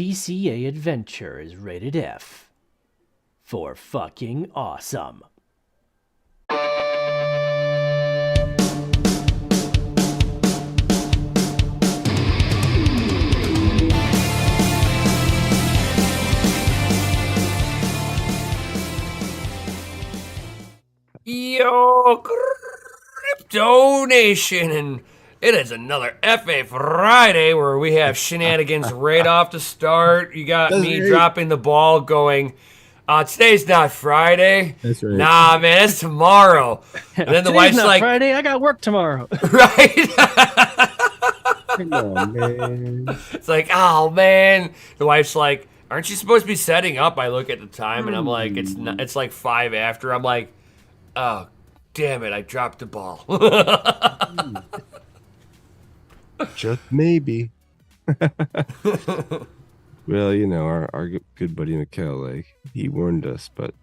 DCA adventure is rated F for fucking awesome. Yo, Crypto Nation, and it is another FA Friday where we have shenanigans right off the start. You got That's me right. dropping the ball going, today's not Friday. That's right. Nah, man, it's tomorrow. And then the Today's wife's not like, Friday, I got work tomorrow. right? Come on, man. It's like, oh, man. The wife's like, aren't you supposed to be setting up? I look at the time, and I'm like, it's like 5 after. I'm like, oh, damn it, I dropped the ball. Just maybe. Well, you know, our good buddy Mikkel, like, he warned us, but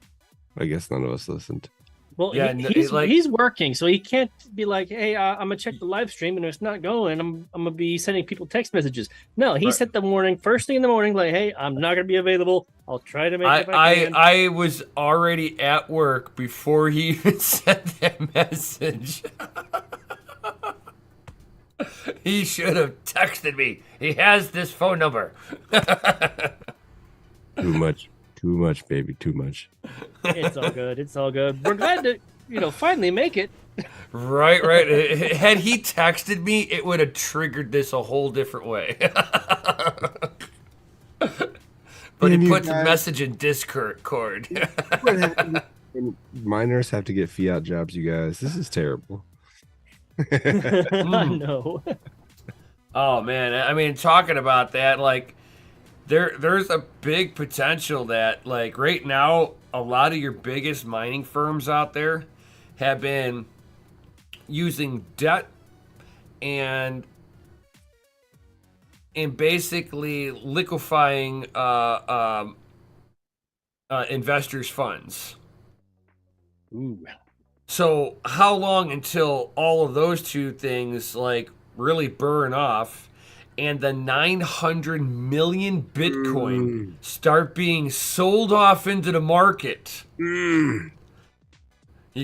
I guess none of us listened. Well, Yeah, he's working, so he can't be like, hey, I'm going to check the live stream, and if it's not going, I'm going to be sending people text messages. No, he sent the warning first thing in the morning, like, hey, I'm not going to be available. I'll try to make it if I can. I was already at work before he even sent that message. He should have texted me. He has this phone number. Too much, baby, too much. It's all good. It's all good. We're glad to, finally make it. Right. Had he texted me, it would have triggered this a whole different way. But he put the message in Discord. Miners have to get fiat jobs, you guys. This is terrible. I know. Oh man, I mean, talking about that, like, there's a big potential that, like, right now, a lot of your biggest mining firms out there have been using debt and basically liquefying investors' funds. Ooh. So how long until all of those two things, like, really burn off and the 900 million Bitcoin start being sold off into the market? You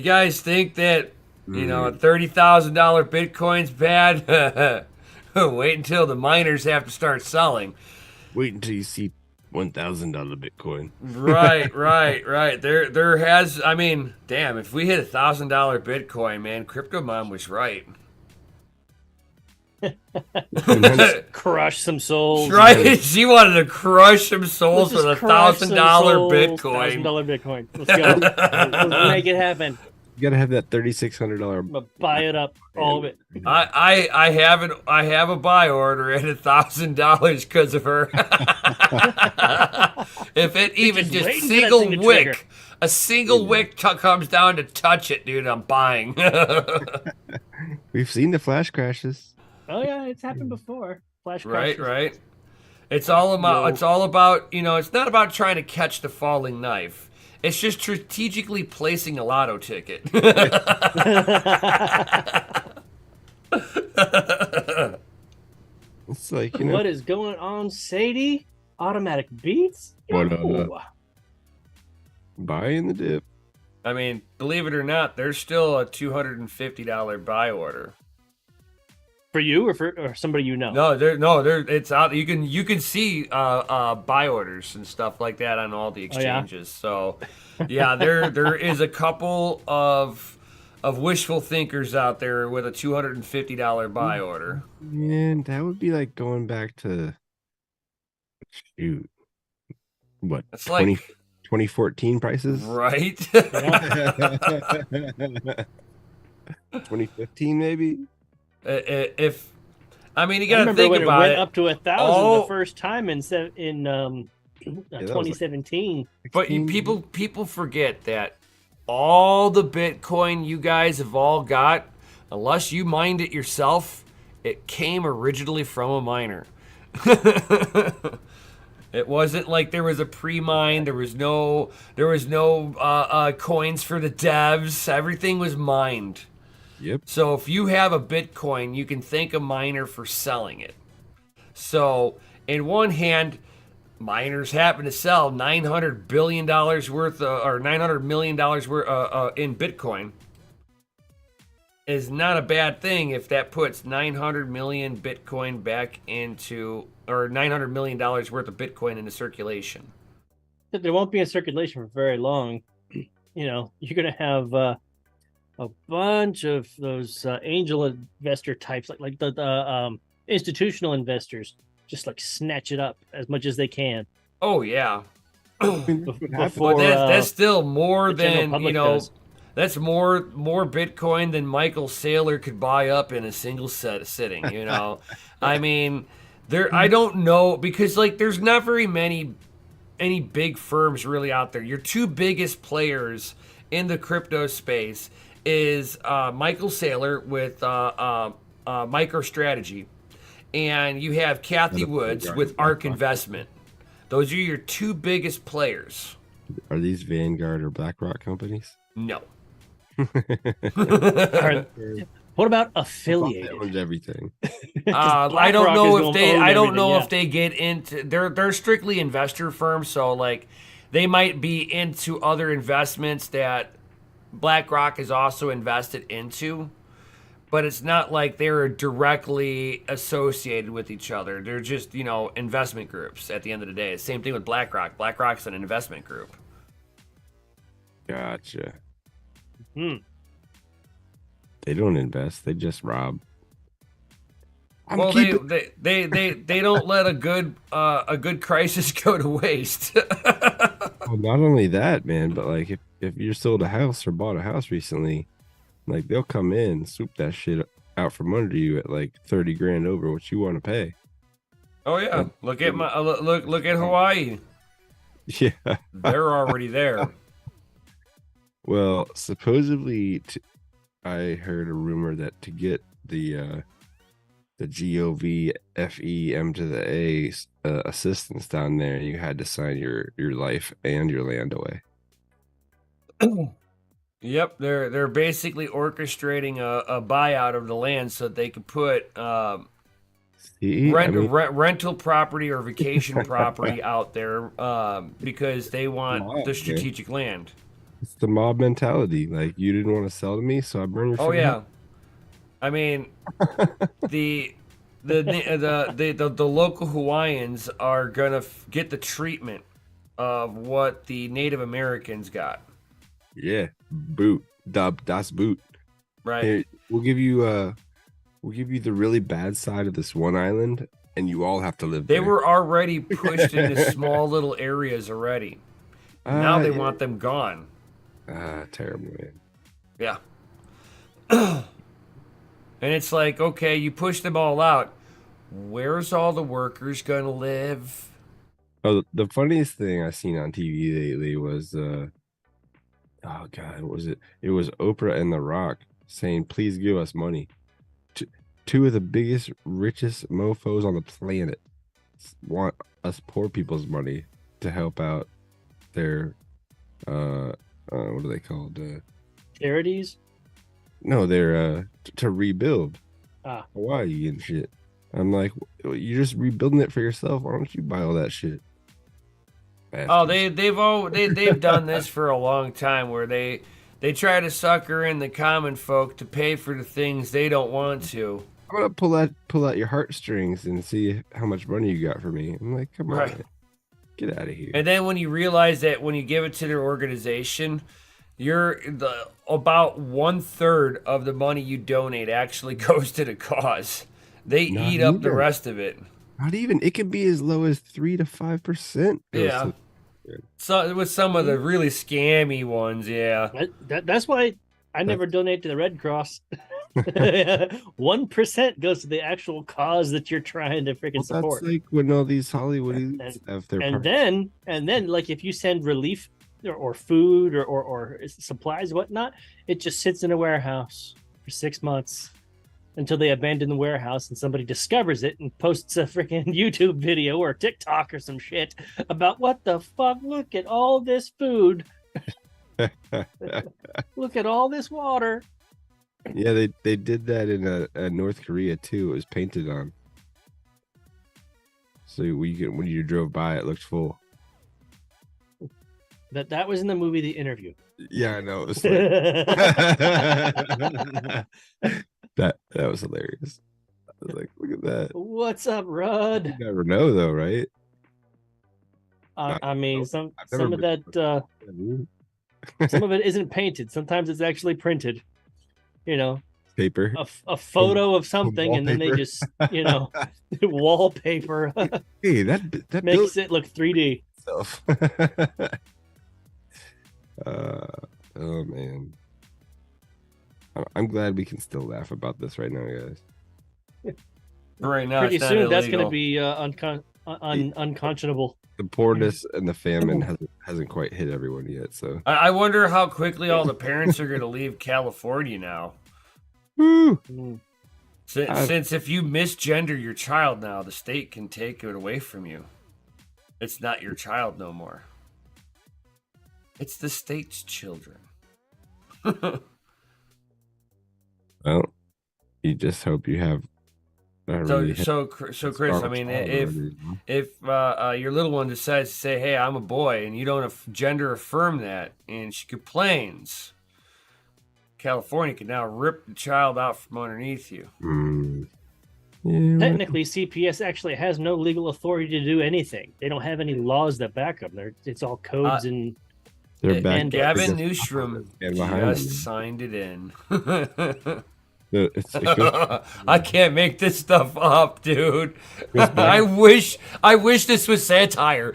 guys think that, a $30,000 Bitcoin's bad? Wait until the miners have to start selling. Wait until you see $1,000 Bitcoin. Right. There has, I mean, damn, if we hit $1,000 Bitcoin, man, Crypto Mom was right. Crush some souls. Right? She wanted to crush some souls with $1,000 Bitcoin. $1,000 Bitcoin. Let's go. Let's make it happen. You gotta have that $3,600. Buy it up, all of it. I have a buy order at $1,000 because of her. If it even just a single wick comes down to touch it, dude, I'm buying. We've seen the flash crashes. Oh yeah, it's happened before. Flash crashes. Right. It's all about, it's not about trying to catch the falling knife. It's just strategically placing a lotto ticket. It's like, What is going on, Sadie? Automatic beats? Buy in the dip. I mean, believe it or not, there's still a $250 buy order. For you or somebody you know? No, it's out. You can see buy orders and stuff like that on all the exchanges. So, yeah, there is a couple of wishful thinkers out there with a $250 buy order. Man, that would be like going back to what? It's 2014 prices, right? 2015 maybe. You got to think when about it. it. Went up to 1,000 the first time in 2017. But people forget that all the Bitcoin you guys have all got, unless you mined it yourself, it came originally from a miner. It wasn't like there was a pre-mine. There was no coins for the devs. Everything was mined. Yep. So if you have a Bitcoin, you can thank a miner for selling it. So in one hand, miners happen to sell $900 billion worth or $900 million worth in Bitcoin, is not a bad thing if that puts 900 million Bitcoin back into, or $900 million worth of Bitcoin into circulation. There won't be in circulation for very long. You know, you're going to have a bunch of those angel investor types, like the institutional investors, just like snatch it up as much as they can. Oh yeah. Before, but that's still more the general than, public you know, does. that's more Bitcoin than Michael Saylor could buy up in a single sitting, you know. I mean, I don't know, because like there's not very many any big firms really out there. Your two biggest players in the crypto space is Michael Saylor with MicroStrategy, and you have Kathy Woods with ARK Investment. Those are your two biggest players. Are these Vanguard or BlackRock companies? No. What about affiliated? That owns everything. I don't know if they. I don't know if they get into. They're strictly investor firms, so like they might be into other investments that BlackRock is also invested into, but it's not like they're directly associated with each other. They're just, you know, investment groups at the end of the day. Same thing with BlackRock. BlackRock's an investment group. Gotcha. Hmm. They don't invest. They just rob. Well, they don't let a good crisis go to waste. Well, not only that, man, but like if you sold a house or bought a house recently, like they'll come in, swoop that shit out from under you at like 30 grand over what you want to pay. Oh yeah, look at Hawaii. Yeah, they're already there. Well, supposedly, I heard a rumor that to get the GOVFEM to the A assistance down there, you had to sign your life and your land away. Yep, they're basically orchestrating a buyout of the land so that they could put rental property or vacation property out there because they want the strategic land. It's the mob mentality. Like, you didn't want to sell to me, so I burn your shit. Oh yeah, I mean the local Hawaiians are gonna get the treatment of what the Native Americans got. Yeah, boot, das boot. Right. Here, we'll give you the really bad side of this one island, and you all have to live there. They were already pushed into small little areas already. Now they want them gone. Terrible, man. Yeah. And it's like, okay, you push them all out. Where's all the workers gonna live? Oh, the funniest thing I seen on TV lately was oh god, what was it? It was Oprah and The Rock saying, "Please give us money." Two of the biggest, richest mofos on the planet want us poor people's money to help out their what are they called? Charities? No, they're to rebuild Hawaii and shit. I'm like, you're just rebuilding it for yourself. Why don't you buy all that shit? Bastards. They've done this for a long time, where they try to sucker in the common folk to pay for the things they don't want to. I'm gonna pull out your heartstrings and see how much money you got for me. I'm like, come on, man. Get out of here. And then when you realize that when you give it to their organization, about 1/3 of the money you donate actually goes to the cause. They eat up the rest of it. Not even. It could be as low as 3 to 5%. Yeah. So with some of the really scammy ones, yeah. That's why I never donate to the Red Cross. 1% goes to the actual cause that you're trying to freaking support. That's like when all these Hollywood have their and then like if you send relief or food or supplies whatnot, it just sits in a warehouse for 6 months until they abandon the warehouse and somebody discovers it and posts a freaking YouTube video or TikTok or some shit about what the fuck. Look at all this food. Look at all this water. Yeah, they did that in North Korea too. It was painted on. So when you drove by, it looked full. That was in the movie The Interview. Yeah, I know. It's like that was hilarious. I was like, look at that. What's up, Rod? You never know, though, right? I mean, some never of that some of it isn't painted. Sometimes it's actually printed. You know, Paper. a photo of something, and then they just wallpaper. Hey, that makes it look 3D. Stuff. Oh man, I'm glad we can still laugh about this right now, guys. Right now, pretty it's not soon illegal. that's going to be unconscionable. The poorness and the famine hasn't quite hit everyone yet. So I wonder how quickly all the parents are going to leave California now. Woo. Since if you misgender your child now, the state can take it away from you. It's not your child no more. It's the state's children. Well, you just hope you have. So Chris, I mean, if your little one decides to say, "Hey, I'm a boy," and you don't gender affirm that, and she complains, California can now rip the child out from underneath you. Yeah. Technically, CPS actually has no legal authority to do anything. They don't have any laws that back them. It's all codes and. And Gavin Newstrom just signed it in. I can't make this stuff up, dude. I wish this was satire.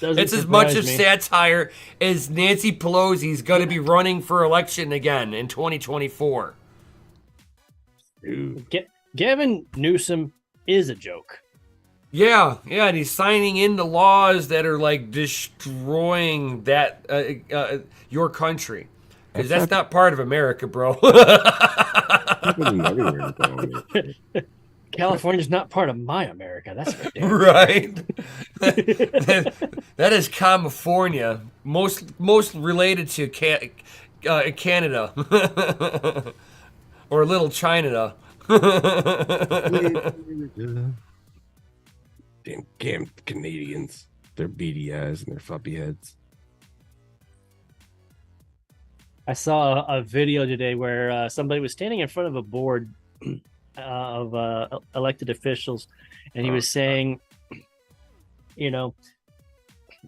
It's as much of satire as Nancy Pelosi's going to be running for election again in 2024. Gavin Newsom is a joke. Yeah, and he's signing into laws that are like destroying that your country, because that's not part of America, bro. California's not part of my America. That's for damn right. That is California, most related to Canada or Little China. Damn Canadians. Their beady eyes and their floppy heads. I saw a video today where somebody was standing in front of a board of elected officials, and he was saying,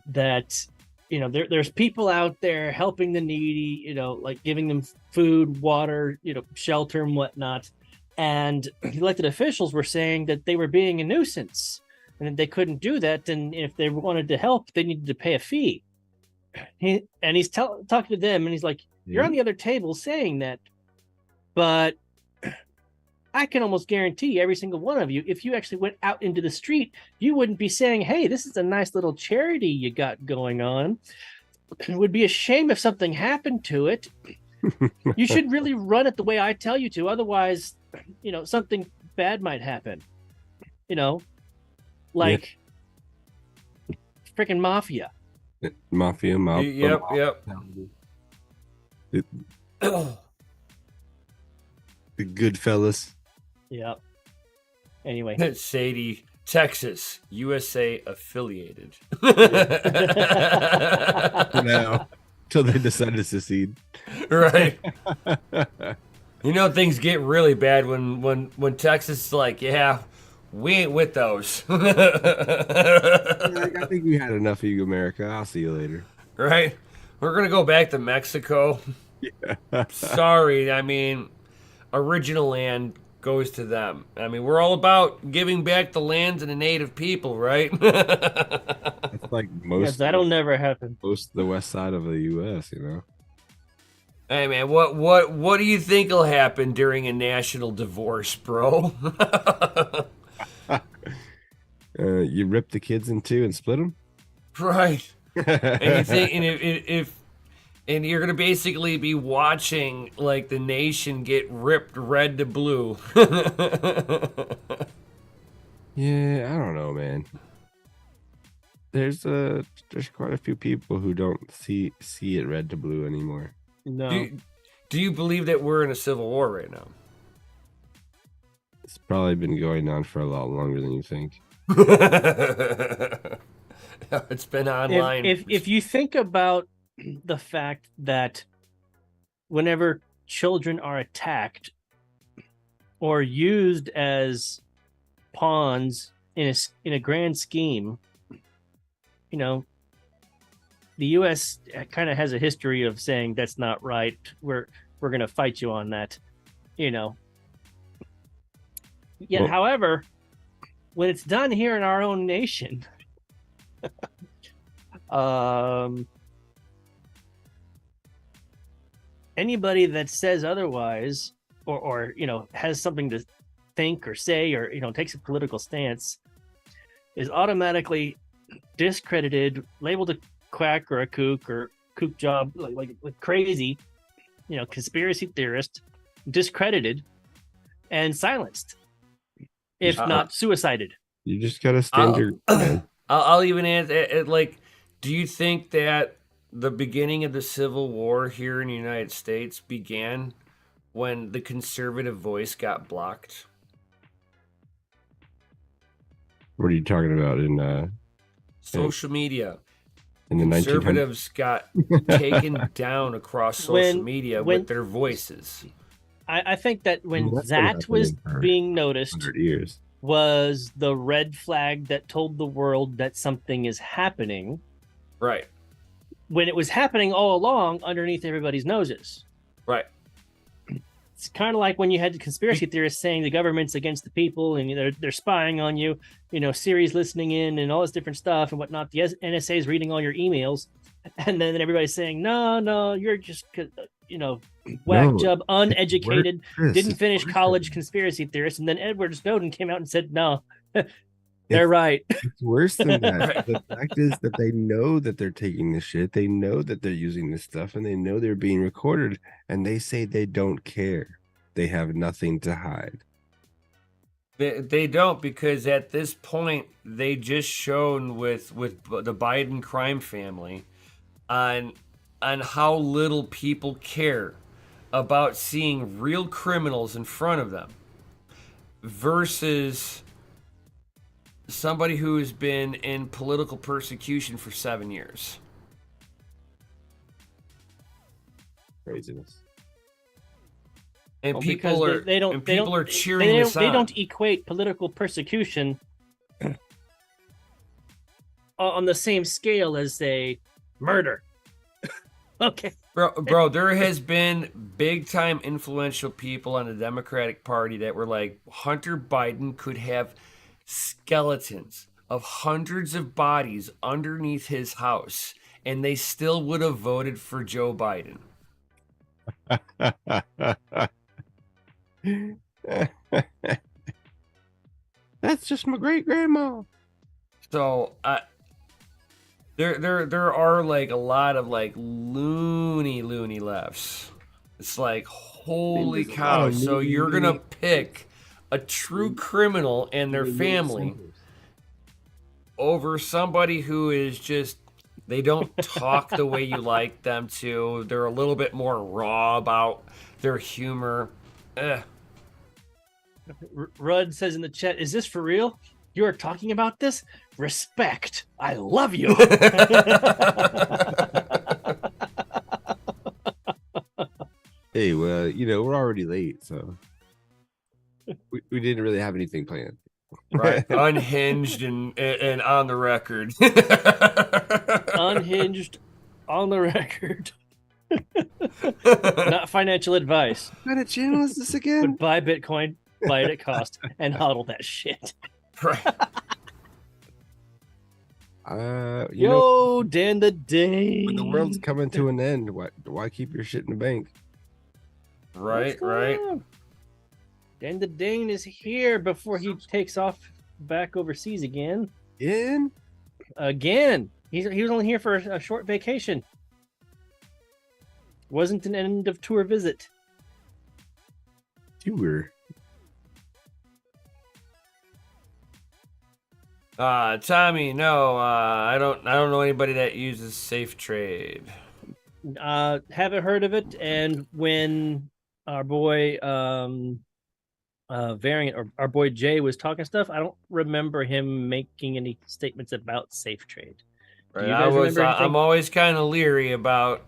that, there's people out there helping the needy, like giving them food, water, shelter and whatnot. And the elected officials were saying that they were being a nuisance. And that they couldn't do that, and if they wanted to help, they needed to pay a fee. He's talking to them, and he's like, "You're on the other table saying that, but I can almost guarantee every single one of you, if you actually went out into the street, you wouldn't be saying, 'Hey, this is a nice little charity you got going on.' It would be a shame if something happened to it. You should really run it the way I tell you to. Otherwise, something bad might happen. Like freaking mafia. Mafia. Yep. The good fellas. Yep. Anyway. Sadie, Texas, USA affiliated. Now, till they decide to secede. Right. Things get really bad when Texas is like, yeah, we ain't with those. I think we had enough of you, America. I'll see you later. Right? We're going to go back to Mexico. Yeah. Sorry. I mean, original land goes to them. I mean, we're all about giving back the lands and the native people, right? It's like most. That'll never happen. Most of the west side of the U.S., Hey, man, what do you think will happen during a national divorce, bro? You rip the kids in two and split them, right? And you think, and you're gonna basically be watching like the nation get ripped red to blue. Yeah, I don't know, man. There's quite a few people who don't see it red to blue anymore. No. Do you believe that we're in a civil war right now? It's probably been going on for a lot longer than you think. It's been online. If you think about the fact that whenever children are attacked or used as pawns in a grand scheme, you know, the U.S. kind of has a history of saying that's not right. We're going to fight you on that, you know. Yet, Well- however, when it's done here in our own nation, anybody that says otherwise, or you know, has something to think or say, or you know, takes a political stance, is automatically discredited, labeled a quack or a kook or kook job, like crazy, you know, conspiracy theorist, discredited, and silenced, if not suicided. You just gotta stand your ground. I'll even add, like, do you think that the beginning of the Civil War here in the United States began when the conservative voice got blocked? What are you talking about in Social media. the 1900s? Conservatives got taken down across social media with their voices. I think that when Well, that's been that was happening for being noticed 100 years. was the red flag that told the world that something is happening, Right. when it was happening all along underneath everybody's noses. Right. It's kind of like when you had the conspiracy theorists saying the government's against the people and they're spying on you, you know, Siri's listening in and all this different stuff and whatnot. The NSA is reading all your emails, and then everybody's saying, no, you're just, you know, whack job, uneducated, didn't finish college conspiracy theorist. And then Edward Snowden came out and said, no, they're right. It's worse than that. The fact is that they know that they're taking this shit. They know that they're using this stuff, and they know they're being recorded, and they say they don't care. They have nothing to hide. They don't, because at this point they just shown with the Biden crime family on how little people care about seeing real criminals in front of them versus somebody who has been in political persecution for 7 years. Craziness. And Well, people because are cheering this on. They don't equate political persecution on the same scale as, say, murder. Okay. Bro, there has been big time influential people on the Democratic Party that were like, Hunter Biden could have skeletons of hundreds of bodies underneath his house, and they still would have voted for Joe Biden. That's just my great grandma. So there are like a lot of like loony lefts. It's like, holy cow! So you're gonna pick a true criminal and their family over somebody who is just, they don't talk the way you like them to. They're a little bit more raw about their humor. Rudd says in the chat, is this for real? You are talking about this? Respect. I love you. Hey, well, you know, we're already late, so we didn't really have anything planned. Right. Unhinged and on the record. Unhinged, on the record. Not financial advice. What kind of channel is this again? But buy Bitcoin, buy it at cost, and hodl that shit. Right. You know, Dan the Dane. when the world's coming to an end, why keep your shit in the bank? Right. Dan the Dane is here before he takes off back overseas again. Again. He was only here for a short vacation. Wasn't an end of tour visit. Tour. Tommy, no, I don't know anybody that uses Safe Trade. Haven't heard of it. And when our boy variant, or our boy Jay was talking stuff. I don't remember him making any statements about safe trade. Right. I'm always kind of leery about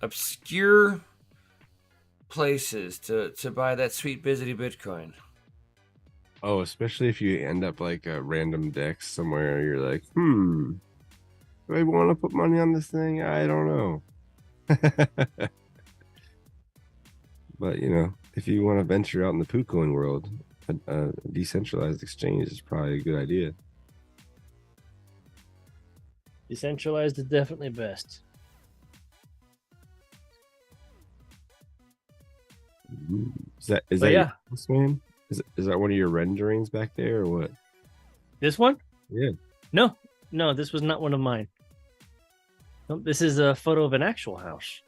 obscure places to buy that sweet busy Bitcoin. Oh, especially if you end up like a random deck somewhere, you're like, do I want to put money on this thing? I don't know. But if you want to venture out in the PooCoin world, a decentralized exchange is probably a good idea. Decentralized is definitely best. Is that your house, man? Is that one of your renderings back there or what? This one? Yeah. No, this was not one of mine. No, this is a photo of an actual house.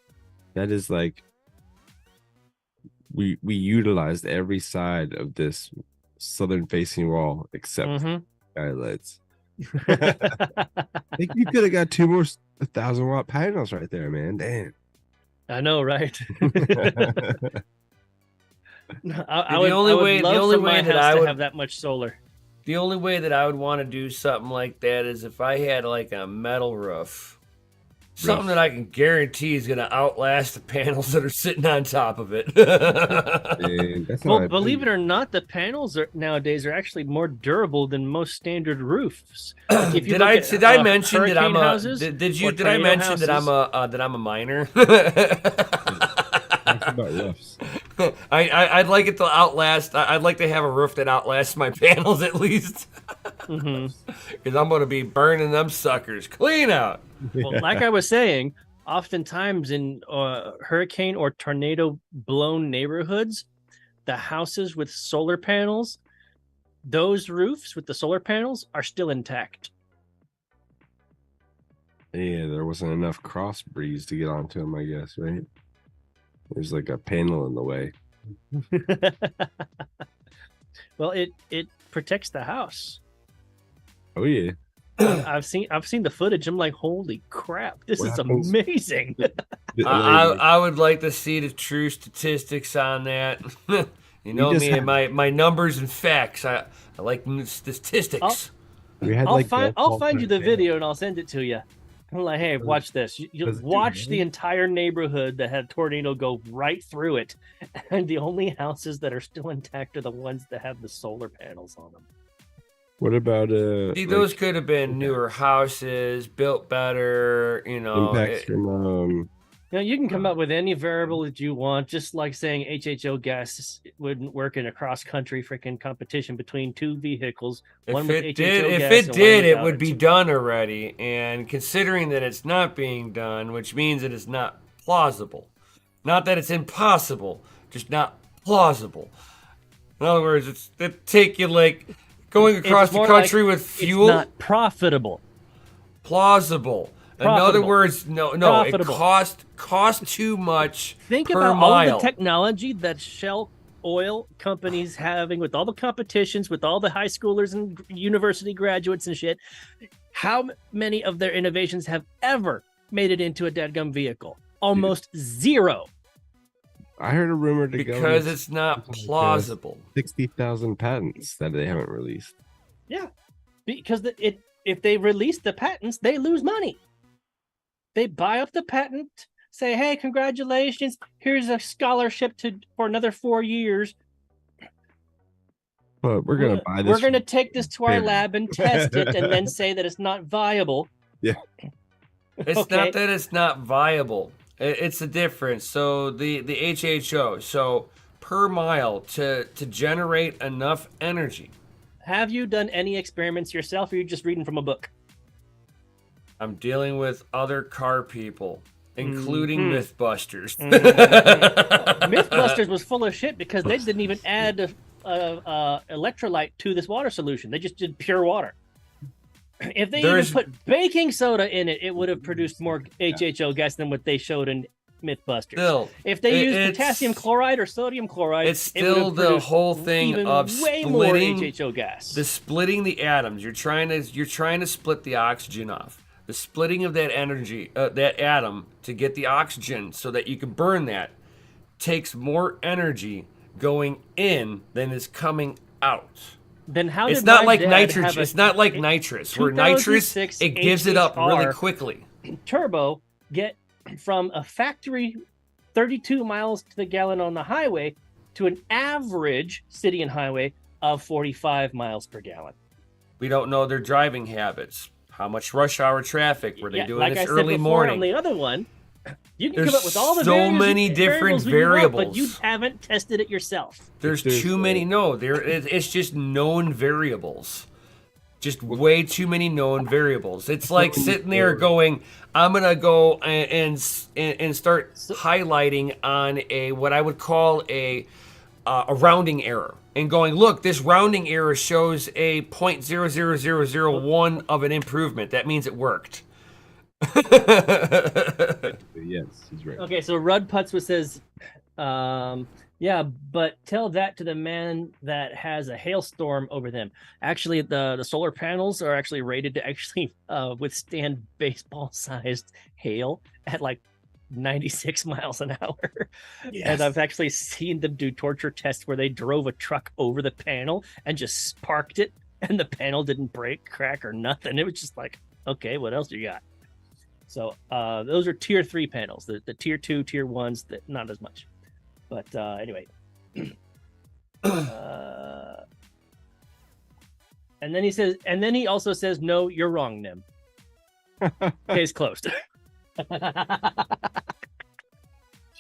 That is like we utilized every side of this southern facing wall except skylights. I think you could have got 2 more 1,000-watt panels right there, man. Damn. I know, right? The only way that I would have that much solar. The only way that I would want to do something like that is if I had like a metal roof. Something that I can guarantee is going to outlast the panels that are sitting on top of it. Well, believe it or not, the panels nowadays are actually more durable than most standard roofs. Like did I mention that I'm a miner? About roofs. I'd like it to outlast. I'd like to have a roof that outlasts my panels at least, because I'm going to be burning them suckers clean out. Well, like I was saying, oftentimes in hurricane or tornado blown neighborhoods, the houses with solar panels, those roofs with the solar panels are still intact. Yeah, there wasn't enough cross breeze to get onto them, I guess, right? There's like a panel in the way. Well, it protects the house. Oh yeah. I've seen the footage. I'm like, holy crap, this is amazing. I would like to see the true statistics on that. You know me and my numbers and facts. I like statistics. I'll find you the video and I'll send it to you. I'm like, hey, watch this. You watch the entire neighborhood that had a tornado go right through it, and the only houses that are still intact are the ones that have the solar panels on them. What about See, those could have been newer houses, built better, impacts from you can come up with any variable that you want, just like saying HHO gas wouldn't work in a cross-country freaking competition between two vehicles. If it did, it would be done already. And considering that it's not being done, which means that it's not plausible. Not that it's impossible, just not plausible. In other words, it take you like going across the country with fuel. It's not profitable. Plausible. In other words, no, profitable. It cost too much. Think per about mile. all the technology that Shell oil companies having with all the competitions, with all the high schoolers and university graduates and shit. How many of their innovations have ever made it into a dadgum vehicle? Almost zero. I heard a rumor because it's not plausible. 60,000 patents that they haven't released. Yeah, because if they release the patents, they lose money. They buy up the patent, say, "Hey, congratulations! Here's a scholarship for another 4 years." But we're gonna buy this. We're gonna take this to our lab and test it, and then say that it's not viable. Yeah, it's not that it's not viable. It's the difference. So the HHO, so per mile to generate enough energy. Have you done any experiments yourself, or are you just reading from a book? I'm dealing with other car people, including Mythbusters. Mythbusters was full of shit because they didn't even add electrolyte to this water solution. They just did pure water. If they even put baking soda in it, it would have produced more HHO gas than what they showed in Mythbusters. Still, if they used potassium chloride or sodium chloride, it's still the whole thing of way splitting more HHO gas. The splitting the atoms. You're trying to split the oxygen off. The splitting of that energy, that atom, to get the oxygen so that you can burn that, takes more energy going in than is coming out. Then how It's did not my like dad nitrous. have a It's not like nitrous. Where nitrous, 2006 it gives it up really HHR quickly. turbo get from a factory 32 miles to the gallon on the highway to an average city and highway of 45 miles per gallon? We don't know their driving habits. How much rush hour traffic were they doing like this I said early before, morning? on the other one, you can There's come up with all the so many different variables, but you haven't tested it yourself. There's too many. No, it's just known variables. Just way too many known variables. It's like sitting there going, I'm gonna go and start highlighting on a what I would call a rounding error, and going, look, this rounding error shows a 0.00001 of an improvement. That means it worked. Yes, he's right. Okay, so Rudd Putzwa says, yeah, but tell that to the man that has a hailstorm over them. Actually, the solar panels are actually rated to actually withstand baseball-sized hail at like 96 miles an hour. Yes. And I've actually seen them do torture tests where they drove a truck over the panel and just sparked it, and the panel didn't break, crack, or nothing. It was just like, okay, what else you got? So those are tier 3 panels. The tier 2, tier 1s, that not as much. But anyway. And then he says, and then he also says, no, you're wrong, Nim. Case closed.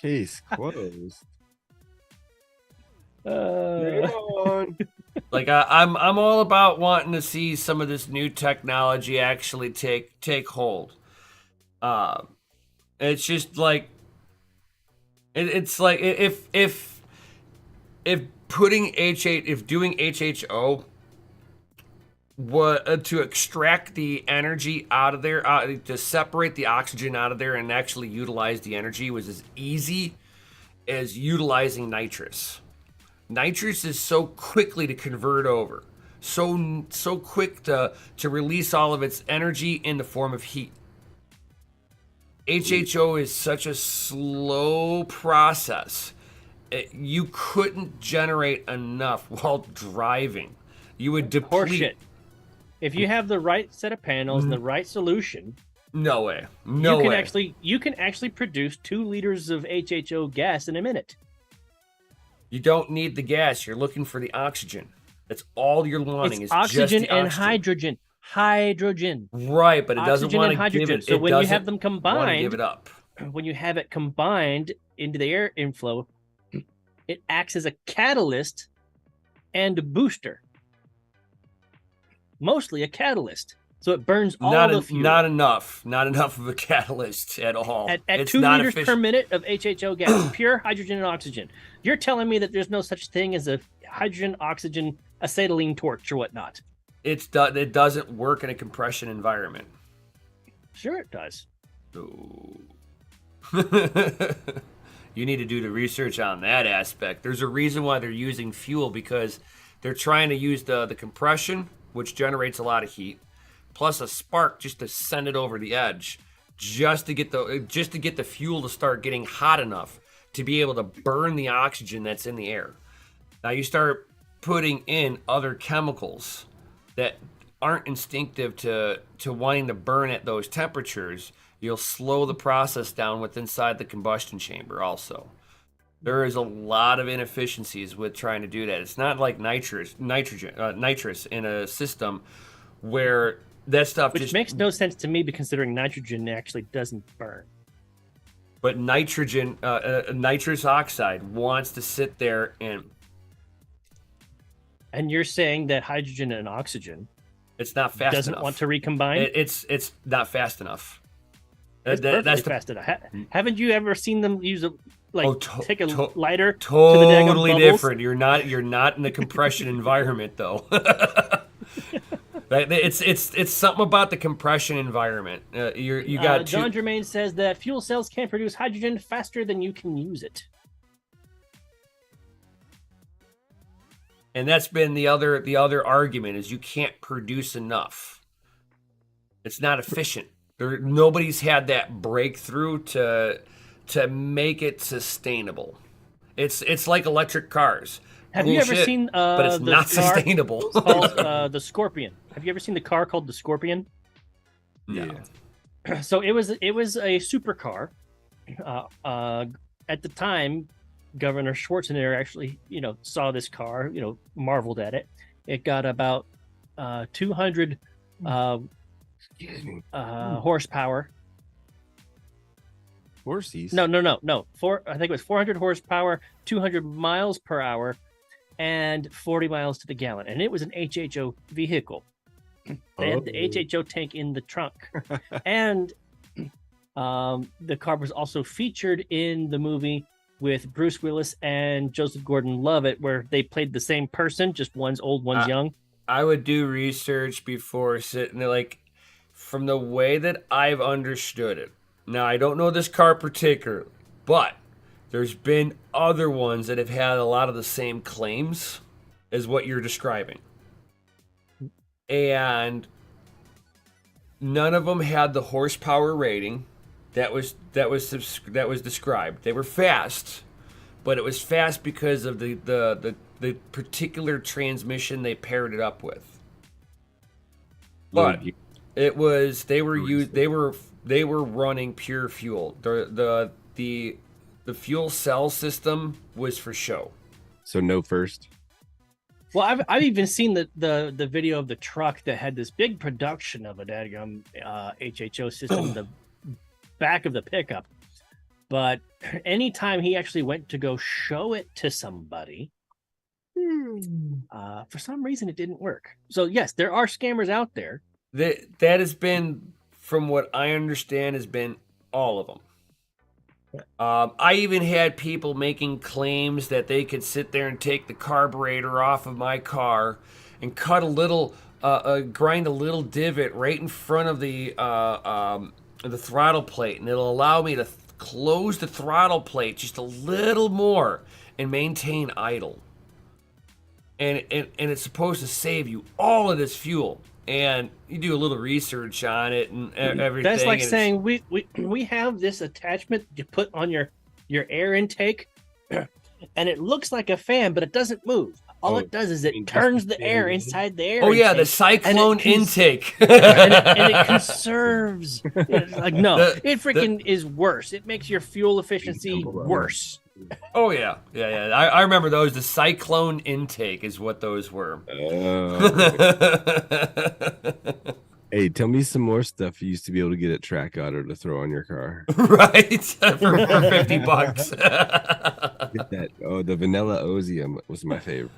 Case closed. Like I'm all about wanting to see some of this new technology actually take hold. It's just like it's like if doing HHO to extract the energy out of there, to separate the oxygen out of there and actually utilize the energy was as easy as utilizing nitrous. Nitrous is so quickly to convert over, so quick to release all of its energy in the form of heat. HHO is such a slow process. You couldn't generate enough while driving. You would deplete. Horseshit. If you have the right set of panels and the right solution, no way. You can actually produce 2 liters of HHO gas in a minute. You don't need the gas. You're looking for the oxygen. That's all you're wanting. It's is oxygen just the and oxygen. hydrogen. Right, but it doesn't Oxygen want and to give hydrogen. it. So it when you doesn't have them want to combined, give it up. When you have it combined into the air inflow, it acts as a catalyst and a booster. Mostly a catalyst. So it burns all the fuel. Not enough of a catalyst at all. At 2 liters per minute of HHO gas, pure hydrogen and oxygen. You're telling me that there's no such thing as a hydrogen, oxygen, acetylene torch or whatnot? It doesn't work in a compression environment. Sure it does. Ooh. You need to do the research on that aspect. There's a reason why they're using fuel, because they're trying to use the compression, which generates a lot of heat, plus a spark just to send it over the edge, just to get the fuel to start getting hot enough to be able to burn the oxygen that's in the air. Now you start putting in other chemicals that aren't instinctive to wanting to burn at those temperatures, you'll slow the process down with inside the combustion chamber also. There is a lot of inefficiencies with trying to do that. It's not like nitrous in a system where that stuff Which makes no sense to me, considering nitrogen actually doesn't burn. But nitrous oxide wants to sit there and... And you're saying that hydrogen and oxygen... It's not fast doesn't enough. Want to recombine? It's not fast enough. That's fast enough. Haven't you ever seen them use take a lighter? Totally different. You're not in the compression environment though. It's something about the compression environment. You got John Germain says that fuel cells can produce hydrogen faster than you can use it. And that's been the other argument, is you can't produce enough. It's not efficient. Nobody's had that breakthrough to make it sustainable. It's like electric cars. Have Cool you ever shit, seen but it's the not car sustainable. called the Scorpion? Have you ever seen the car called the Scorpion? No. Yeah. So it was a supercar. At the time, Governor Schwarzenegger actually, saw this car, marveled at it. It got about 200 horsepower. Horsies. No. I think it was 400 horsepower, 200 miles per hour, and 40 miles to the gallon. And it was an HHO vehicle. They had the HHO tank in the trunk. And the car was also featured in the movie with Bruce Willis and Joseph Gordon-Levitt, where they played the same person, just one's old, one's young. I would do research before sitting there, like, from the way that I've understood it. Now, I don't know this car particularly, but there's been other ones that have had a lot of the same claims as what you're describing. And none of them had the horsepower rating that was described. They were fast, but it was fast because of the particular transmission they paired it up with. But it was they were running pure fuel. The fuel cell system was for show. So no first. Well, I've even seen the video of the truck that had this big production of a dadgum HHO system in the back of the pickup. But anytime he actually went to go show it to somebody, for some reason it didn't work. So yes, there are scammers out there. That has been, from what I understand, has been all of them. I even had people making claims that they could sit there and take the carburetor off of my car and cut a little, grind a little divot right in front of the throttle plate, and it'll allow me to close the throttle plate just a little more and maintain idle. And it's supposed to save you all of this fuel. And you do a little research on it and everything. That's like saying we have this attachment you put on your air intake, and it looks like a fan, but it doesn't move. All it does is it turns the air inside the air. Oh yeah, the cyclone intake, and it conserves. It's like it freaking is worse. It makes your fuel efficiency worse. Oh yeah. I remember those. The cyclone intake is what those were. Hey, tell me some more stuff you used to be able to get at Track Auto to throw on your car. Right, for $50. Get that. Oh, the vanilla Ozium was my favorite.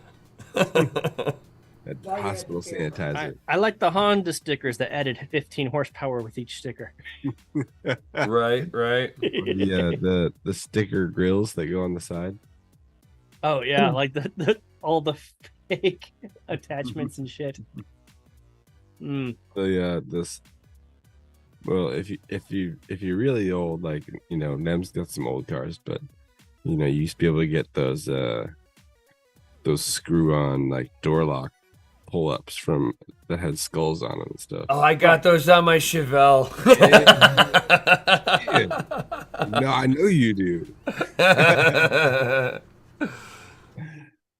That hospital sanitizer. I like the Honda stickers that added 15 horsepower with each sticker. Right. Yeah, the sticker grills that go on the side. Oh yeah, like the all the fake attachments and shit. So yeah, this. Well, if you're really old, like Nem's got some old cars, but you used to be able to get those screw-on like door lock pull-ups from that had skulls on them and stuff. Oh, I got those on my Chevelle. No, I know you do.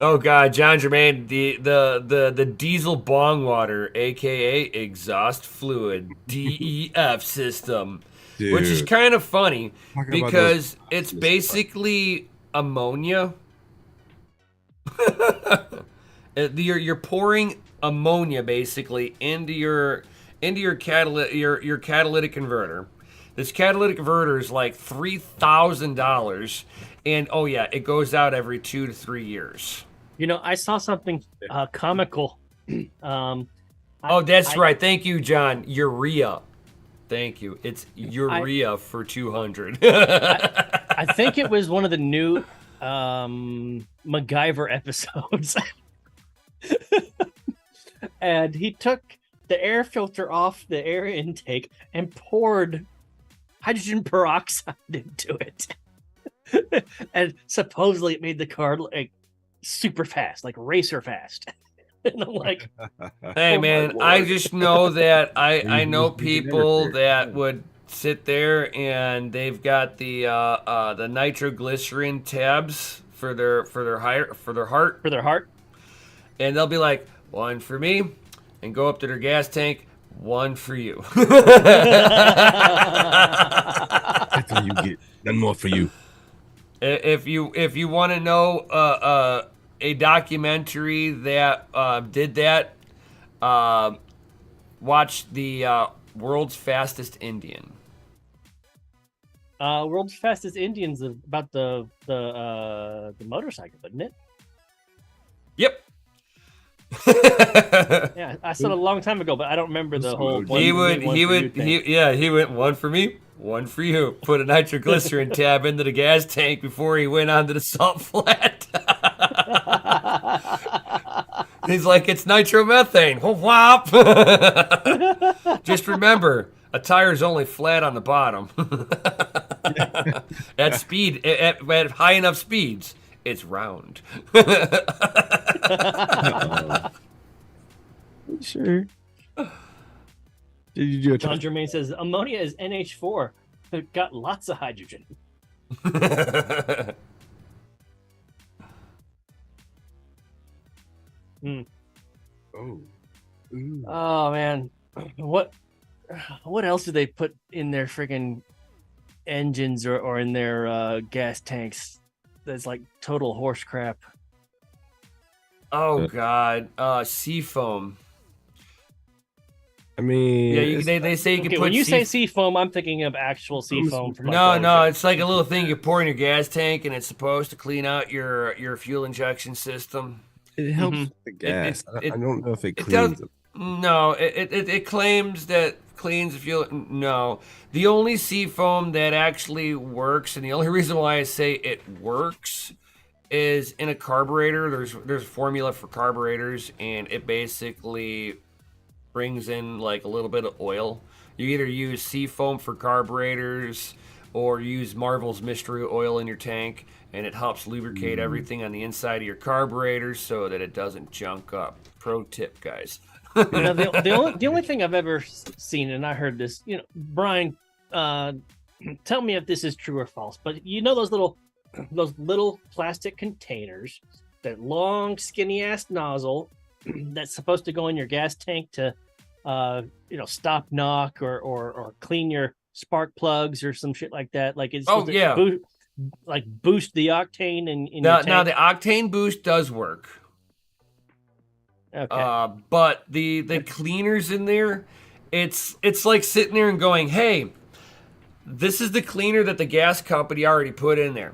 Oh God, John Germain, the diesel bong water, aka exhaust fluid, DEF system, Dude. which is kind of funny because it's basically ammonia. You're pouring ammonia basically into your catalytic converter. This catalytic converter is like $3,000, and oh yeah, it goes out every 2 to 3 years. I saw something comical. That's right. Thank you, John. Urea. Thank you. It's urea for 200. I think it was one of the new MacGyver episodes. And he took the air filter off the air intake and poured hydrogen peroxide into it. And supposedly it made the car like super fast, like racer fast. And I'm like, hey man, I just know that I know people that would sit there and they've got the nitroglycerin tabs for their heart, and they'll be like, 1 for me, and go up to their gas tank, 1 for you. That's all you get. None more for you. If you want to know a documentary that did that, watch the World's Fastest Indian. World's Fastest Indian's about the motorcycle, isn't it? Yep. Yeah, I saw it a long time ago, but I don't remember the whole. He went 1 for me, 1 for you. Put a nitroglycerin tab into the gas tank before he went onto the salt flat. He's like, it's nitromethane. Whop. Just remember, a tire's only flat on the bottom. At speed, at high enough speeds, it's round. Sure. Did you do a John Germain says ammonia is NH4. It got lots of hydrogen. Oh. Oh man, what else do they put in their freaking engines or in their gas tanks? That's like total horse crap. Oh God, seafoam. I mean, yeah, they say you can put. When you say seafoam, I'm thinking of actual seafoam. No, it's like a little thing you pour in your gas tank, and it's supposed to clean out your fuel injection system. it helps with the gas. I don't know if it cleans it. No, it claims that cleans the fuel. No, the only seafoam that actually works, and the only reason why I say it works, is in a carburetor. There's a formula for carburetors, and it basically brings in like a little bit of oil. You either use seafoam for carburetors or use Marvel's Mystery Oil in your tank, and it helps lubricate everything on the inside of your carburetors so that it doesn't junk up. Pro tip, guys. The only thing I've ever seen, and I heard this, Brian, tell me if this is true or false, but those little plastic containers, that long skinny ass nozzle that's supposed to go in your gas tank to stop knock or clean your spark plugs or some shit like that. Like it's boost the octane in your tank. Now the octane boost does work. Okay. But the cleaners in there, it's like sitting there and going, hey, this is the cleaner that the gas company already put in there.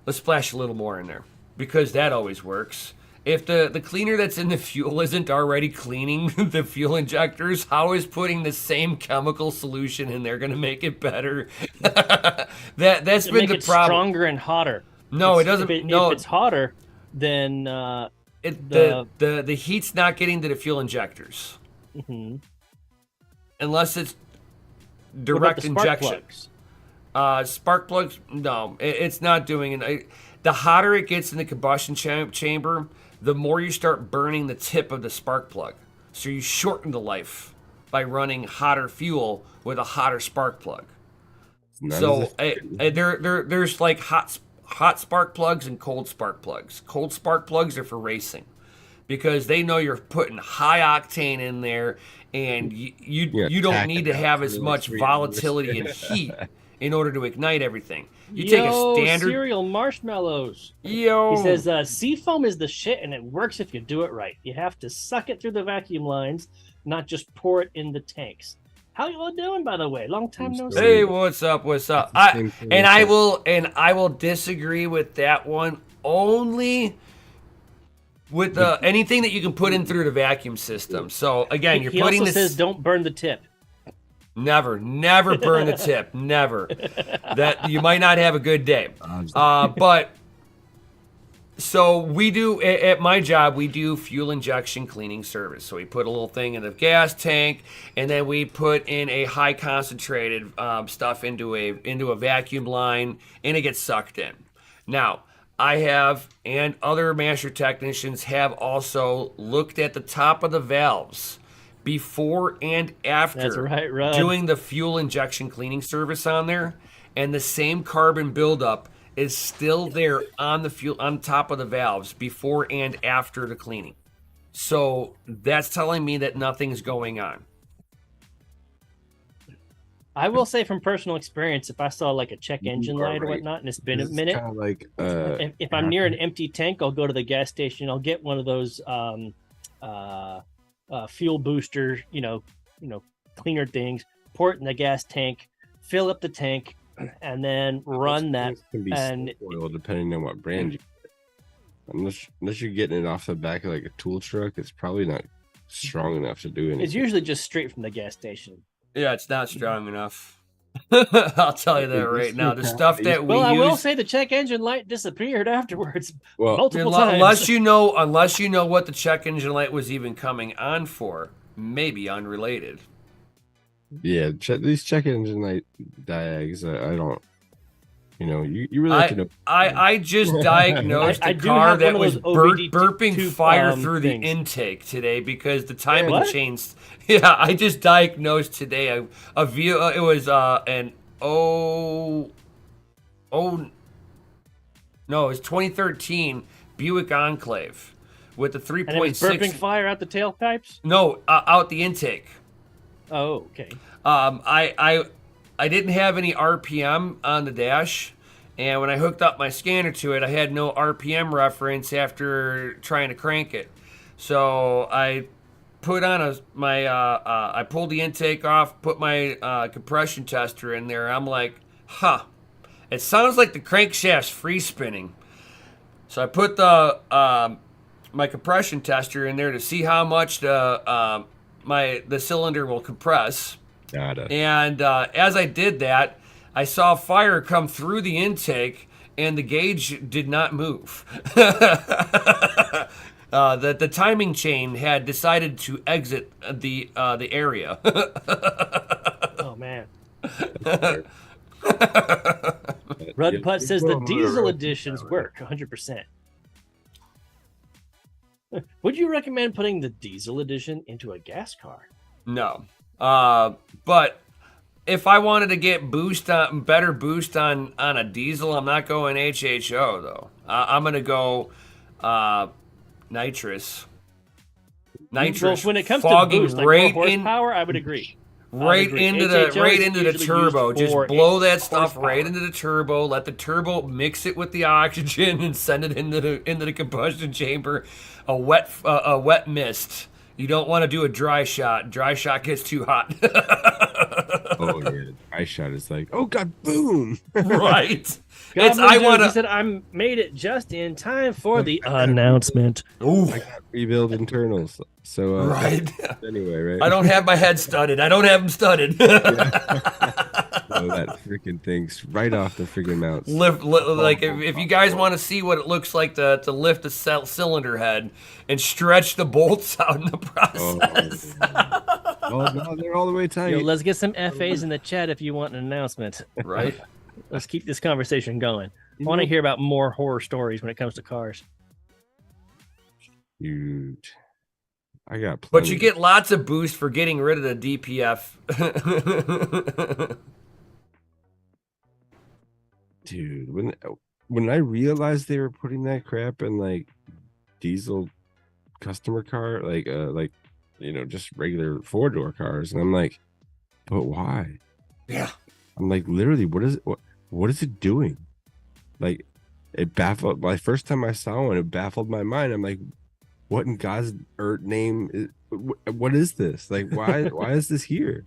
Let's splash a little more in there, because that always works. If the cleaner that's in the fuel isn't already cleaning the fuel injectors, how is putting the same chemical solution in there going to make it better? That's been the problem. Stronger and hotter. No, it doesn't. If it's hotter, then the heat's not getting to the fuel injectors, unless it's direct injection. Spark plugs, no, it's not doing it. The hotter it gets in the combustion chamber, the more you start burning the tip of the spark plug. So you shorten the life by running hotter fuel with a hotter spark plug. So there's like hot spark plugs and cold spark plugs. Cold spark plugs are for racing, because they know you're putting high octane in there, and you don't need to have as much volatility and heat in order to ignite everything. You take a standard cereal marshmallows. He says seafoam is the shit, and it works if you do it right. You have to suck it through the vacuum lines, not just pour it in the tanks. How you all doing, by the way? Long time no see. Hey, what's up? I will disagree with that one, only with anything that you can put in through the vacuum system. So again, he also says don't burn the tip. Never burn the tip. Never. That you might not have a good day. But so we do at my job. We do fuel injection cleaning service. So we put a little thing in the gas tank, and then we put in a high concentrated stuff into a vacuum line, and it gets sucked in. Now, I have, and other master technicians have also looked at the top of the valves before and after doing the fuel injection cleaning service on there, and the same carbon buildup is still there on the fuel on top of the valves before and after the cleaning. So that's telling me that nothing's going on. I will say from personal experience, if I saw like a check engine light or whatnot, and it's been a minute, kind of like if I'm near an empty tank, I'll go to the gas station. I'll get one of those fuel booster, cleaner things. Pour it in the gas tank, fill up the tank, and then run that. Can be and oil depending on what brand you get. Unless you're getting it off the back of like a tool truck, it's probably not strong enough to do anything. It's usually just straight from the gas station. Yeah, it's not strong enough. I'll tell you that right now. The stuff that we use. I will say the check engine light disappeared afterwards. Well, multiple times. Unless you know what the check engine light was even coming on for, maybe unrelated. Yeah, these check engine light diags. I don't. You really have to know. I just diagnosed a car that was burping fire through the intake today because the timing changed. Yeah, I just diagnosed today a vehicle. It was it was 2013 Buick Enclave with the 3.6. And it was burping fire out the tailpipes? No, out the intake. Oh, okay. I didn't have any RPM on the dash, and when I hooked up my scanner to it, I had no RPM reference after trying to crank it. So I put on I pulled the intake off, put my compression tester in there. I'm like, it sounds like the crankshaft's free spinning. So I put my compression tester in there to see how much the cylinder will compress. Got it. And as I did that, I saw fire come through the intake, and the gauge did not move. The timing chain had decided to exit the area. Oh man. Rud Putt says the diesel editions work 100%. Would you recommend putting the diesel edition into a gas car? No. But if I wanted to get better boost on a diesel, I'm not going HHO though. I'm gonna go nitrous. Well, when it comes to boost, like more horsepower, I would agree. Right into the turbo. Just blow that stuff right into the turbo. Let the turbo mix it with the oxygen and send it into the combustion chamber. A wet mist. You don't want to do a dry shot. Dry shot gets too hot. Oh yeah, dry shot is like, oh god, boom! Right. He said I made it just in time for the announcement. Ooh. I got rebuild internals. So right. Anyway, right. I don't have my head studded. I don't have them studded. Oh, that freaking thing's right off the freaking mounts. If you guys want to see what it looks like to lift a cylinder head and stretch the bolts out in the process. Oh no, they're all the way tight. Let's get some FAs in the chat if you want an announcement. Right. Let's keep this conversation going. I want to hear about more horror stories when it comes to cars. Huge. I got plenty. But you get lots of boost for getting rid of the DPF. Dude, when I realized they were putting that crap in like diesel customer car, just regular 4-door cars, and I'm like, but why? Yeah. I'm like, literally, what is it doing? Like, it baffled my first time I saw one. It baffled my mind. I'm like, what in God's name? What is this? Like, why is this here?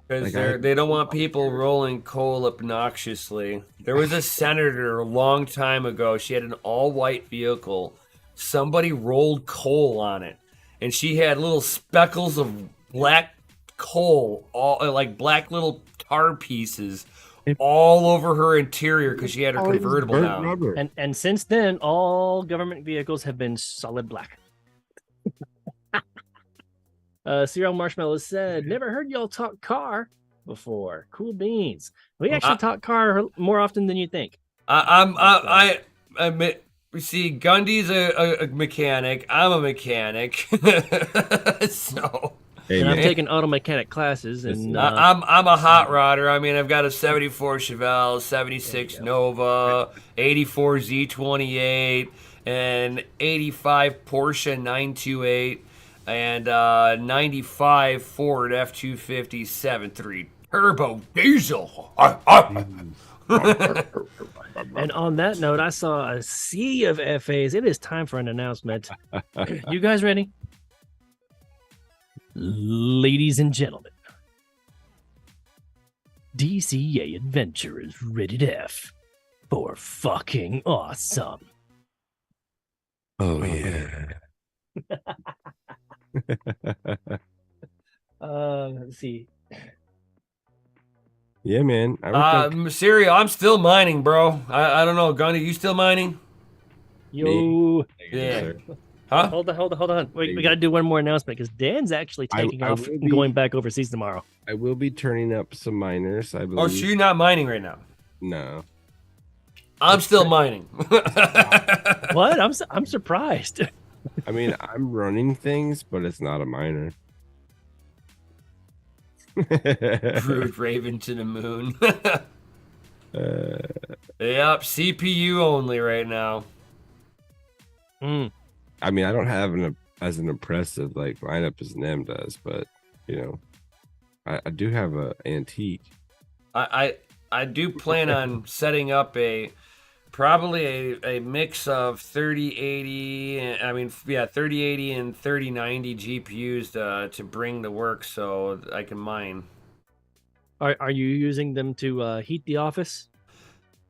Because they don't want people rolling coal obnoxiously. There was a senator a long time ago. She had an all-white vehicle. Somebody rolled coal on it, and she had little speckles of black coal, all like black little tar pieces, all over her interior because she had her convertible now. Rubber. And since then, all government vehicles have been solid black. Cyril Marshmallow said, "Never heard y'all talk car before. Cool beans. We actually talk car more often than you think." I see, Gundy's a mechanic. I'm a mechanic, so Hey, And I'm man. taking auto mechanic classes, and I'm a hot rodder. I mean, I've got a 74 Chevelle, 76 There you Nova, 84 Z28, and 85 Porsche 928, and 95 Ford F250 7.3 turbo diesel. and on that note, I saw a sea of FAs. It is time for an announcement. You guys ready? Ladies and gentlemen, DCA Adventure is rated F for fucking awesome. Oh yeah. Let's see. Yeah, man. I would think Cereal, I'm still mining, bro. I don't know, Gunny, you still mining? Yo, Yeah. sir. Huh? hold on. Wait, we got to do one more announcement because Dan's actually taking I off will and be- going back overseas tomorrow. I will be turning up some miners. I believe. Oh, so you're not mining right now? No. I'm still mining. What? I'm surprised. I mean, I'm running things, but it's not a miner. Brood Raven to the moon. Yep, CPU only right now. I mean, I don't have as an impressive like lineup as Nem does, but you know, I do have a antique. I do plan on setting up probably a mix of 3080, I mean, yeah, 3080 and 3090 GPUs to bring the work so I can mine. Are you using them to heat the office?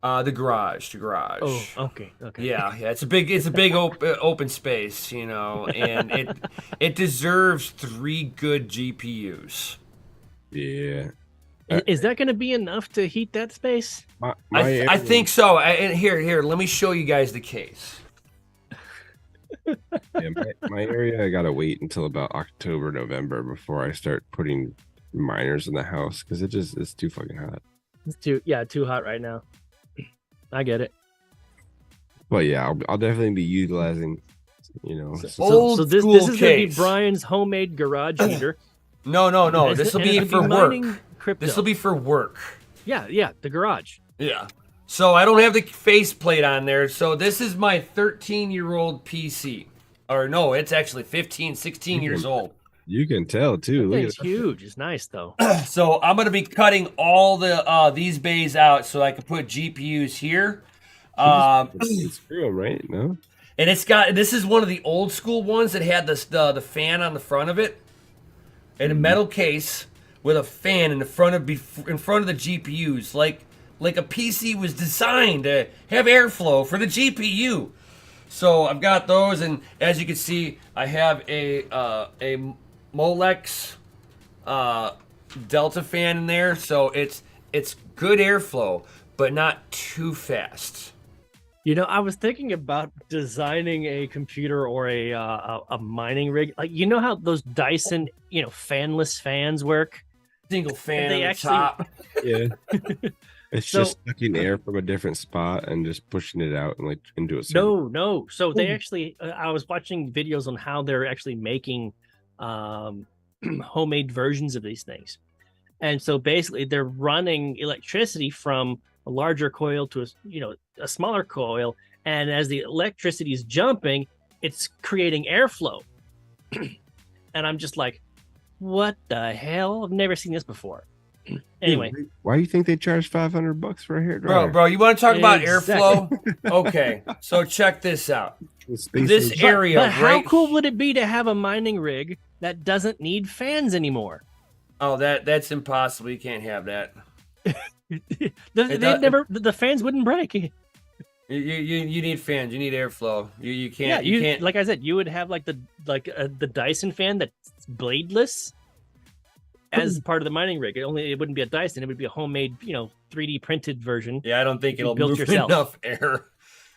The garage. Oh, okay. Yeah, it's a big open space, you know, and it deserves 3 good GPUs. Yeah. Is that going to be enough to heat that space? I think so. And here, let me show you guys the case. Yeah, my area, I gotta wait until about October, November before I start putting miners in the house because it's too fucking hot. It's too hot right now. I get it. But yeah, I'll definitely be utilizing, you know. Old So this school is going to be case. Brian's homemade garage heater. No. This will be for work. Crypto. This will be for work. Yeah, the garage. Yeah. So I don't have the faceplate on there. So this is my 13-year-old PC. Or no, it's actually 15, 16 years old. You can tell too. Look at It's huge. It's nice though. So I'm gonna be cutting all the these bays out so I can put GPUs here. Screw 'em, right? No. And this is one of the old school ones that had the fan on the front of it, and a metal case with a fan in front of the GPUs, like a PC was designed to have airflow for the GPU. So I've got those, and as you can see, I have a Molex Delta fan in there, so it's good airflow, but not too fast. You know, I was thinking about designing a computer or a mining rig. Like, you know how those Dyson, fanless fans work? Single fan They on the actually- top. Yeah. It's So- just sucking air from a different spot and just pushing it out and like into a circle. No. So they actually, I was watching videos on how they're actually making homemade versions of these things. And so basically they're running electricity from a larger coil to a smaller coil. And as the electricity is jumping, it's creating airflow. And I'm just like, what the hell? I've never seen this before. Anyway. Why do you think they charge $500 for a hairdryer? Bro, you want to talk about Exactly. airflow? Okay, so check this out. This But area how right cool would it be to have a mining rig that doesn't need fans anymore? Oh, that's impossible. You can't have that. The fans wouldn't break. You need fans. You need airflow. You can't. Yeah, you can't. like I said, you would have the Dyson fan that's bladeless as part of the mining rig. It wouldn't be a Dyson. It would be a homemade, 3D printed version. Yeah, I don't think it'll built move yourself. enough air.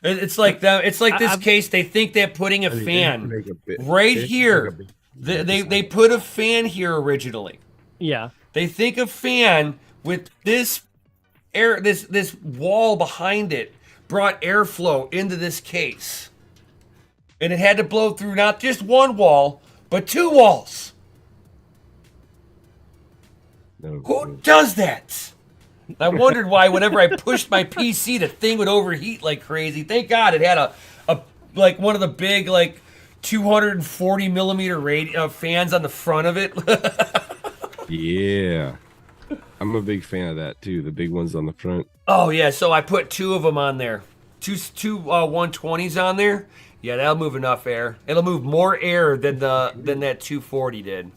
It's like that. It's like this case. They think they're putting a fan right here. They put a fan here originally. Yeah. They think a fan with this air, this wall behind it, brought airflow into this case, and it had to blow through not just one wall but 2 walls. No. Who does that? I wondered why whenever I pushed my PC, the thing would overheat like crazy. Thank God it had a like one of the big like 240 millimeter fans on the front of it. Yeah. I'm a big fan of that too. The big ones on the front. Oh yeah, so I put 2 of them on there. Two 120s on there. Yeah, that'll move enough air. It'll move more air than that 240 did.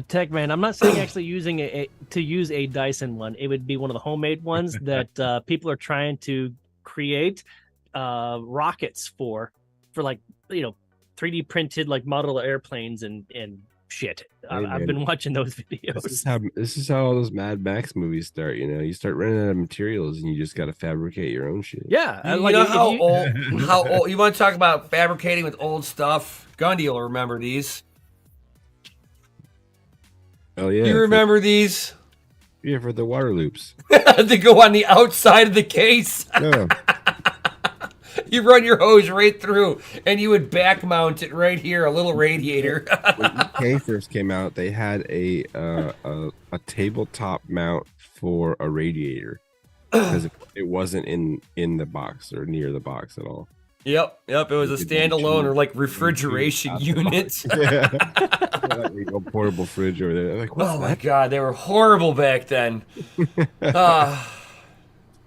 Tech man, I'm not saying actually using to use a Dyson one. It would be one of the homemade ones that people are trying to create rockets for like 3D printed like model airplanes and shit. I've been watching those videos. This is how all those Mad Max movies start. You start running out of materials and you just got to fabricate your own shit. Yeah, how old you want to talk about fabricating with old stuff? Gundy will remember these. Oh yeah, you remember these? Yeah, for the water loops. To go on the outside of the case. Yeah. You run your hose right through, and you would back mount it right here, a little radiator. When EK first came out, they had a tabletop mount for a radiator because it wasn't in the box or near the box at all. Yep. It was a standalone or like refrigeration unit. Yeah. Like a portable fridge over there. Like, what's my God, they were horrible back then.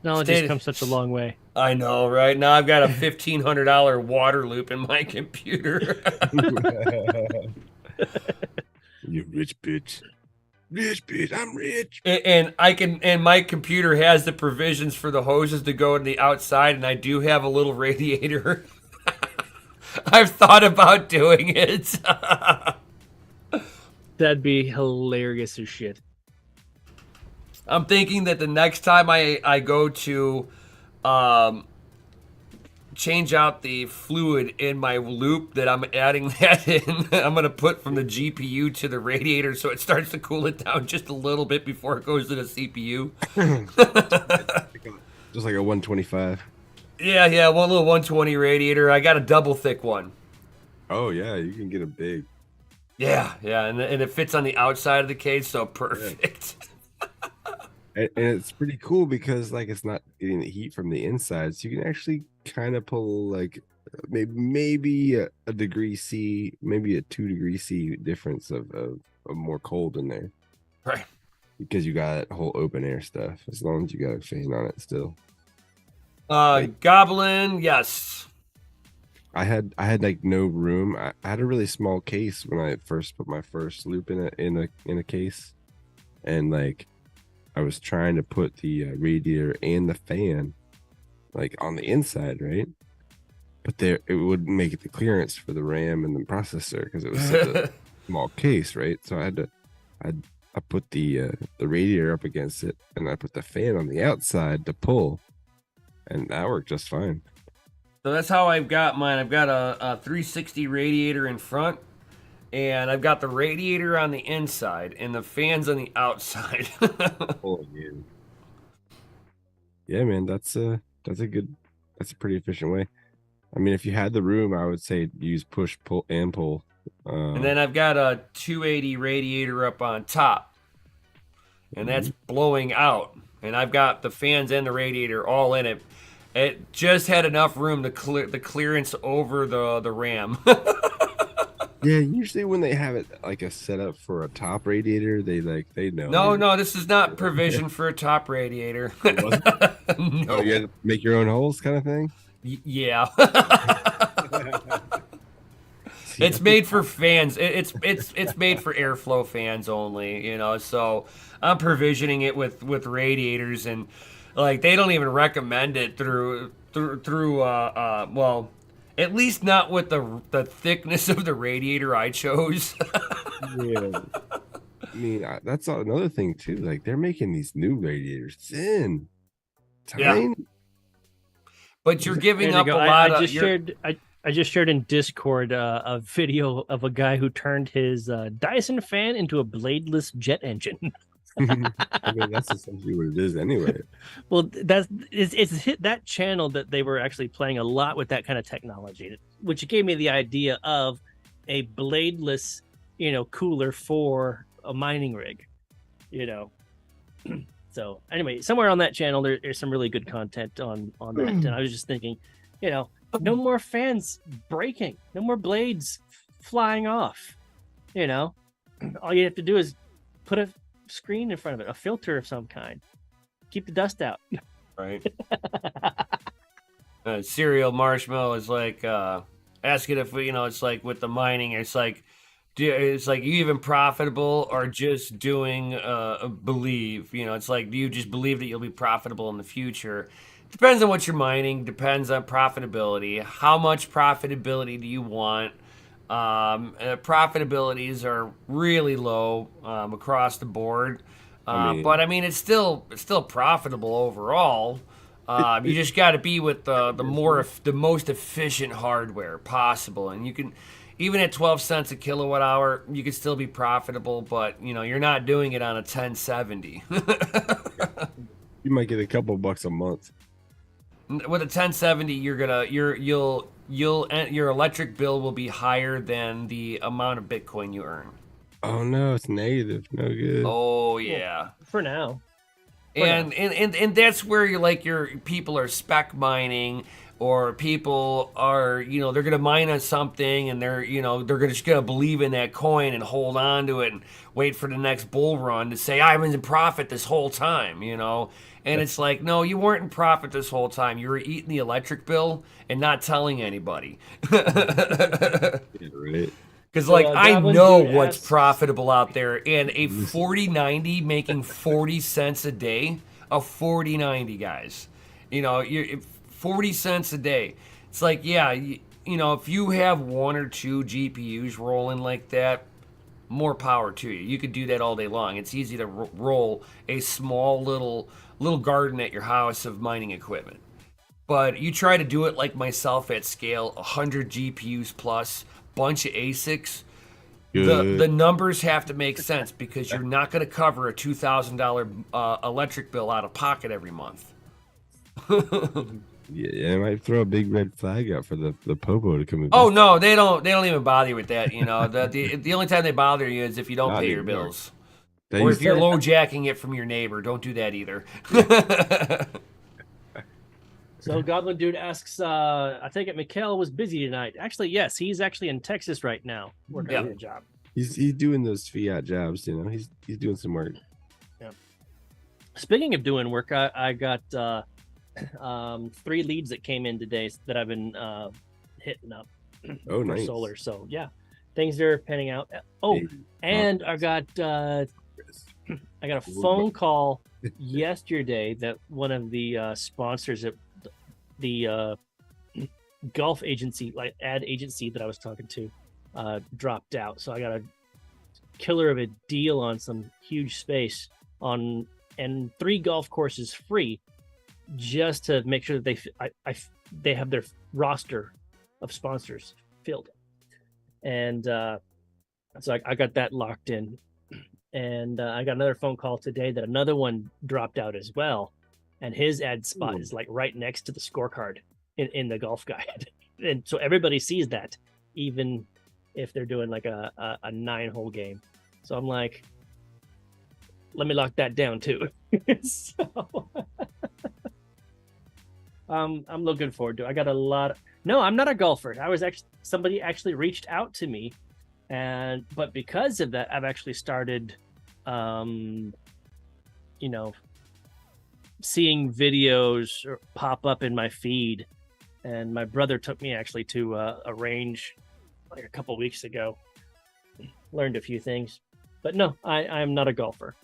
Technology's come such a long way. I know, right? Now I've got a $1,500 water loop in my computer. You rich bitch. Rich bitch, I'm rich. And my computer has the provisions for the hoses to go to the outside, and I do have a little radiator. I've thought about doing it. That'd be hilarious as shit. I'm thinking that the next time I go to change out the fluid in my loop, that I'm adding that in. I'm going to put from the GPU to the radiator so it starts to cool it down just a little bit before it goes to the CPU. Just like a 125. Yeah, one little 120 radiator. I got a double thick one. Oh, yeah, you can get a big. Yeah, and it fits on the outside of the cage, so perfect. Yeah. And it's pretty cool because like it's not getting the heat from the inside, so you can actually kind of pull like maybe a degree C, maybe a 2 degree C difference of more cold in there, right? Because you got whole open air stuff. As long as you got a fan on it still. Goblin, yes. I had like no room. I had a really small case when I first put my first loop in a case, and like. I was trying to put the radiator and the fan like on the inside, right? But it wouldn't make it the clearance for the RAM and the processor because it was such a small case, right? So I put the radiator up against it, and I put the fan on the outside to pull, and that worked just fine. So that's how I've got mine. I've got a 360 radiator in front. And I've got the radiator on the inside and the fans on the outside. Oh, man. Yeah, man, that's a pretty efficient way. I mean, if you had the room, I would say use push, pull, and pull. And then I've got a 280 radiator up on top, and that's blowing out. And I've got the fans and the radiator all in it. It just had enough room to clear the clearance over the RAM. Yeah, usually when they have it like a setup for a top radiator, they know. No, this is not provision for a top radiator. It wasn't? No, you had to make your own holes, kind of thing. Yeah. It's made for fans. It's made for airflow fans only. So I'm provisioning it with radiators, and like they don't even recommend it through well. At least not with the thickness of the radiator I chose. Yeah. I mean, that's another thing, too. Like, they're making these new radiators thin. Tiny. Yeah. But you're giving up a lot of... I just shared in Discord a video of a guy who turned his Dyson fan into a bladeless jet engine. I mean, that's essentially what it is anyway. Well, it's hit that channel that they were actually playing a lot with that kind of technology, which gave me the idea of a bladeless, cooler for a mining rig. you know. So anyway, somewhere on that channel there's some really good content on that, and I was just thinking, you know, no more fans breaking, no more blades flying off. You know, all you have to do is put a screen in front of it, a filter of some kind, keep the dust out. Right. Cereal Marshmallow is like asking if we, you know, it's like with the mining, it's like you even profitable or just doing believe, you know, it's like, do you just believe that you'll be profitable in the future? Depends on what you're mining, depends on profitability. How much profitability do you want? Profitabilities are really low across the board. But I mean, it's still profitable overall. You just got to be with the most efficient hardware possible, and you can, even at 12 cents a kilowatt hour, you can still be profitable. But you know, you're not doing it on a 1070. You might get a couple bucks a month. With a 1070, your electric bill will be higher than the amount of Bitcoin you earn. Oh no, it's negative. No good. Oh yeah. For now. And that's where your people are spec mining, or people are, you know, they're gonna mine on something and they're just gonna believe in that coin and hold on to it and wait for the next bull run to say I was in profit this whole time, you know. And it's like, no, you weren't in profit this whole time. You were eating the electric bill and not telling anybody. Yeah, right. Because, like, I know what's profitable out there. And a 4090 making 40 cents a day, a 4090, guys. You know, 40 cents a day. It's like, yeah, you know, if you have one or two GPUs rolling like that, more power to you. You could do that all day long. It's easy to roll a small little garden at your house of mining equipment. But you try to do it like myself at scale, 100 GPUs plus, bunch of ASICs, the numbers have to make sense, because you're not going to cover a $2,000 electric bill out of pocket every month. Yeah, I might throw a big red flag out for the Popo to come in. Oh no, they don't even bother you with that. You know, the only time they bother you is if you don't pay your bills, or if you're low jacking it from your neighbor. Don't do that either. So Goblin Dude asks, I think Mikhail was busy tonight. Actually, yes, he's actually in Texas right now working on a job. He's doing those fiat jobs, you know. He's doing some work. Yeah. Speaking of doing work, I got 3 leads that came in today that I've been hitting up for nice. Solar. So yeah, things are panning out. Oh, and I got a phone call yesterday that one of the sponsors at the golf agency, like ad agency that I was talking to, dropped out. So I got a killer of a deal on some huge space and 3 golf courses free, just to make sure that they have their roster of sponsors filled. And so I got that locked in. And I got another phone call today that another one dropped out as well. And his ad spot is like right next to the scorecard in the golf guide. And so everybody sees that, even if they're doing like a 9-hole game. So I'm like, let me lock that down too. So I'm looking forward to it. I got a lot. No, I'm not a golfer. Somebody actually reached out to me, but because of that, I've actually started, seeing videos pop up in my feed. And my brother took me actually to a range like a couple weeks ago. Learned a few things, but no, I'm not a golfer.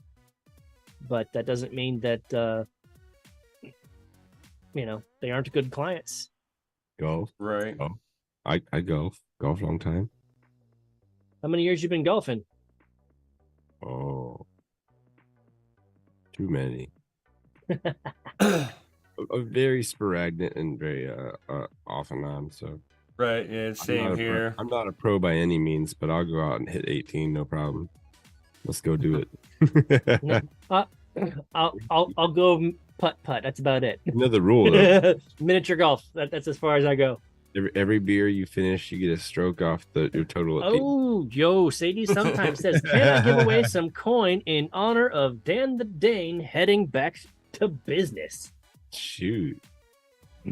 But that doesn't mean that they aren't good clients. Golf, right? Oh, I golf a long time. How many years you been golfing? Oh, too many. Very sporadic and very off and on. So right, yeah, same here. I'm not a pro by any means, but I'll go out and hit 18, no problem. Let's go do it. I'll go putt. That's about it. Another rule, though. Miniature golf. That's as far as I go. Every beer you finish, you get a stroke off your total of Oh, Joe Sadie sometimes says, "Can I give away some coin in honor of Dan the Dane heading back to business?" Shoot.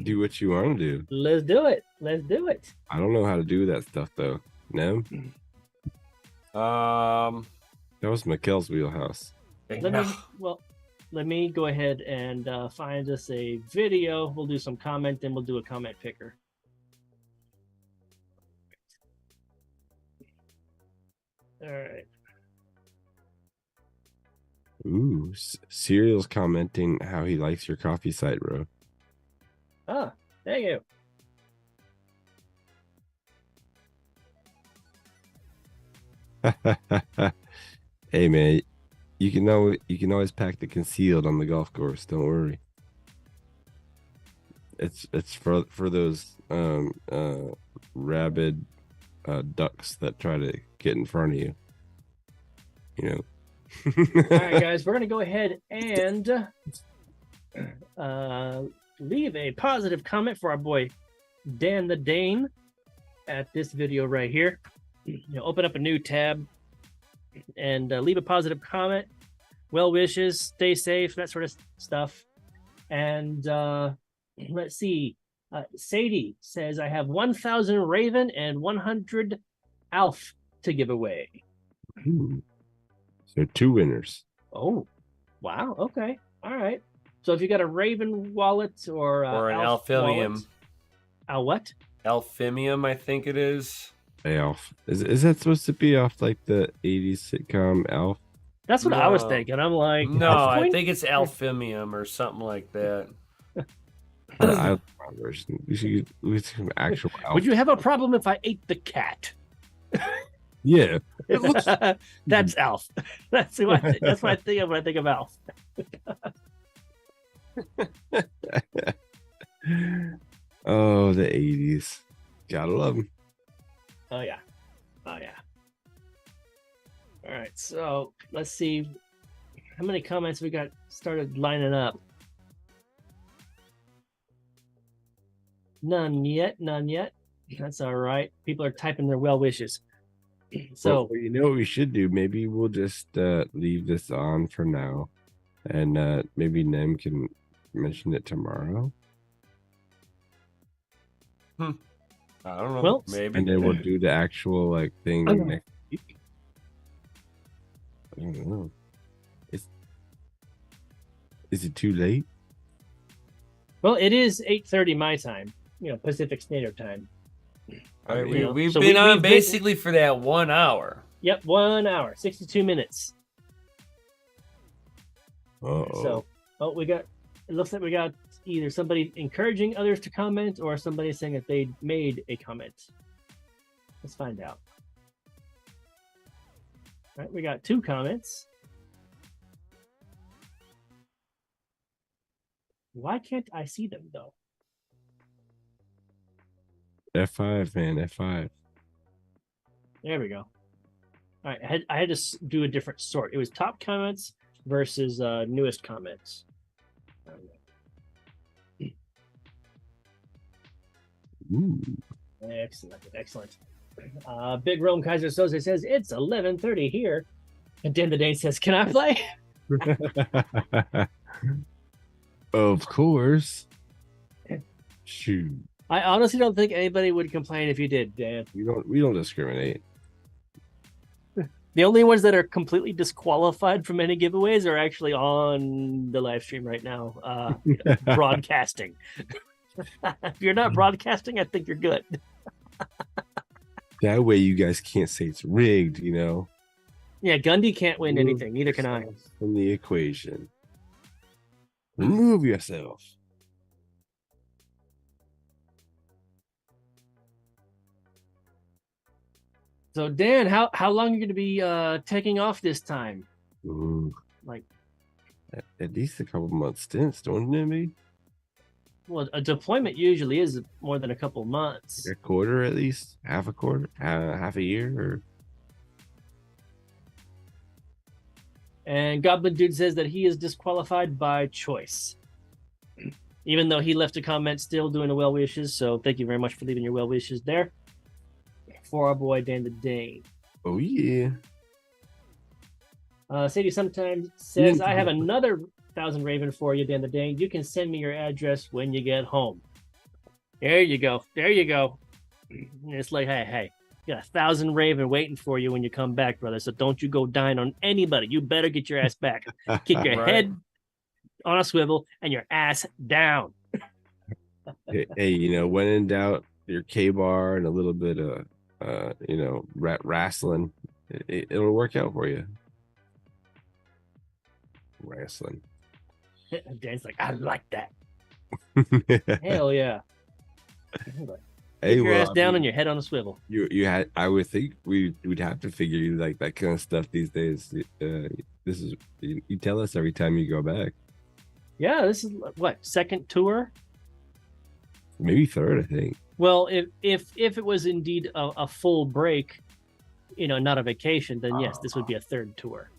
Do what you want to do. Let's do it. Let's do it. I don't know how to do that stuff though. No? That was Mikkel's wheelhouse. Let me go ahead and find us a video. We'll do some comment, and we'll do a comment picker. All right. Ooh, Serial's commenting how he likes your coffee site, bro. Ah, thank you. Hey man, you can always pack the concealed on the golf course. Don't worry. It's for those rabid ducks that try to get in front of you. You know. All right, guys, we're gonna go ahead and leave a positive comment for our boy Dan the Dane at this video right here. Open up a new tab and leave a positive comment. Well wishes, stay safe, that sort of stuff. And let's see. Sadie says, I have 1,000 Raven and 100 Alf to give away. Ooh. So 2 winners. Oh, wow. Okay. All right. So if you got a Raven wallet or an Alphimium. What? Alphimium, I think it is. Alf. Is that supposed to be off like the 80s sitcom Alf? That's what I was thinking. I'm like, no, I think it's Alphimium or something like that. Version. We should get some actual Alf. Would you have a problem if I ate the cat? Yeah. It looks... That's Alf. That's what I think of when I think of Alf. Oh, the 80s. Gotta love them. Oh, yeah. Oh, yeah. All right. So let's see how many comments we got started lining up. None yet. None yet. That's all right. People are typing their well wishes. So, well, you know what we should do? Maybe we'll just leave this on for now. And maybe Nem can mention it tomorrow. I don't know. Well, maybe. And then we'll do the actual like thing next week. I don't know. Is it too late? Well, it is 8:30 my time, Pacific Standard Time. All right, we've been on basically for that 1 hour. Yep, 1 hour, 62 minutes. Uh-oh. So, it looks like we got either somebody encouraging others to comment or somebody saying that they made a comment. Let's find out. All right, we got 2 comments. Why can't I see them though? F5, man, F5. There we go. All right, I had to do a different sort. It was top comments versus newest comments. Ooh. Excellent. Big Rome Kaiser Soze says it's 11:30 here, and Dan the Dane says, "Can I play?" Of course. Shoot. I honestly don't think anybody would complain if you did, Dan. We don't discriminate. The only ones that are completely disqualified from any giveaways are actually on the live stream right now, broadcasting. If you're not broadcasting, I think you're good. That way you guys can't say it's rigged, Yeah, Gundy can't win anything. Neither can I. From the equation. Remove yourself. So Dan, how long are you going to be taking off this time? Ooh. Like at least a couple months stints, don't it, maybe? Well, a deployment usually is more than a couple months. A quarter at least, half a quarter, half a year, or. And Goblin Dude says that he is disqualified by choice. even though he left a comment still doing the well wishes. So thank you very much for leaving your well wishes there for our boy Dan the Dane. Oh yeah. Sadie sometimes says, I have another 1,000 Raven for you, Dan the Dane. You can send me your address when you get home. There you go. There you go. It's like, hey, you got 1,000 Raven waiting for you when you come back, brother. So don't you go dying on anybody. You better get your ass back. Keep your head on a swivel and your ass down. Hey, when in doubt, your K-bar and a little bit of, wrestling, it'll work out for you. Wrestling. Dan's like, I like that. Hell yeah. Keep your ass down and your head on a swivel. I would think we'd have to figure like that kind of stuff these days. You tell us every time you go back. Yeah, this is what, second tour? Maybe third, I think. Well, if it was indeed a full break, not a vacation, then yes, this would be a third tour.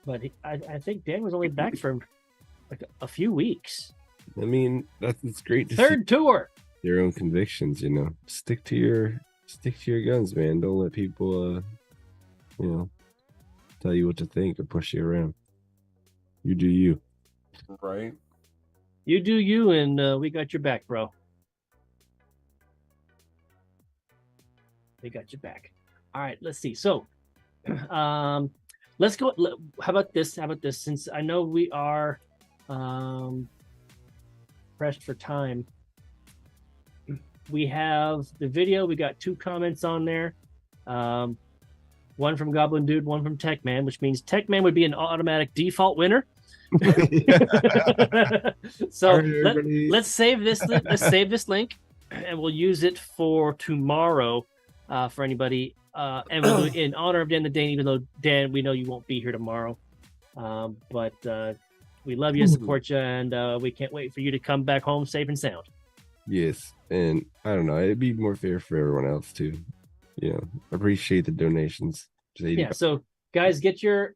But I think Dan was only back for like a few weeks. I mean, it's great to third tour. Your own convictions, stick to your guns, man. Don't let people tell you what to think or push you around. You do you. Right. You do you, and we got your back, bro. We got your back. All right, let's see. So let's go. How about this? Since I know we are pressed for time, we have the video. We got 2 comments on there. One from Goblin Dude, one from Tech Man, which means Tech Man would be an automatic default winner. So let's save this. Let's save this link, and we'll use it for tomorrow for anybody. And we'll do it in honor of Dan the Dane, even though Dan, we know you won't be here tomorrow. But we love you and support you, and we can't wait for you to come back home safe and sound. Yes, and I don't know, it'd be more fair for everyone else too. Appreciate the donations. Yeah, so guys, get your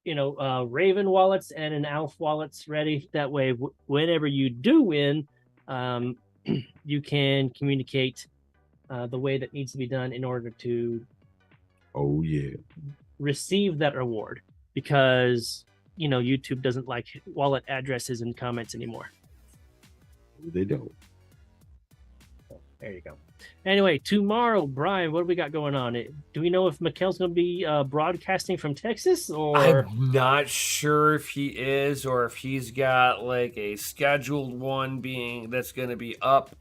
Raven wallets and an Alf wallets ready. That way, whenever you do win, you can communicate the way that needs to be done in order to receive that reward, because YouTube doesn't like wallet addresses and comments anymore. They don't. There you go. Anyway, tomorrow, Brian, what do we got going on? Do we know if Mikhail's going to be broadcasting from Texas? Or I'm not sure if he is, or if he's got like a scheduled one that's going to be up.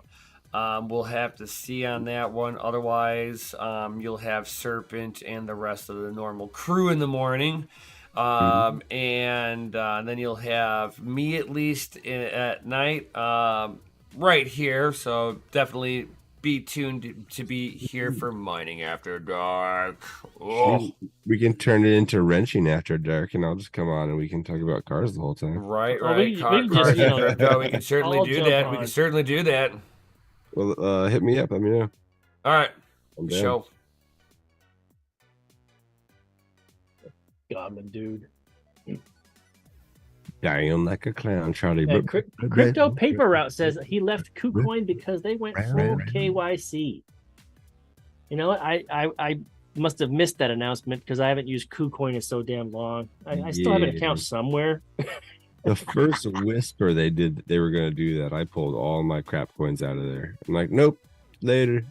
We'll have to see on that one. Otherwise, you'll have Serpent and the rest of the normal crew in the morning. And then you'll have me at least at night right here. So definitely be tuned to be here for Mining After Dark. Oh. We can turn it into Wrenching After Dark, and I'll just come on and we can talk about cars the whole time. Right. We can certainly do that. We can certainly do that. Well, hit me up. Let me know. All right. Show. Goblin Dude. Dying like a clown, Charlie. Crypto Paper Route says he left KuCoin because they went full KYC. You know what? I must have missed that announcement because I haven't used KuCoin in so damn long. I still have an account somewhere. The first whisper they were going to do that, I pulled all my crap coins out of there. I'm like, nope, later.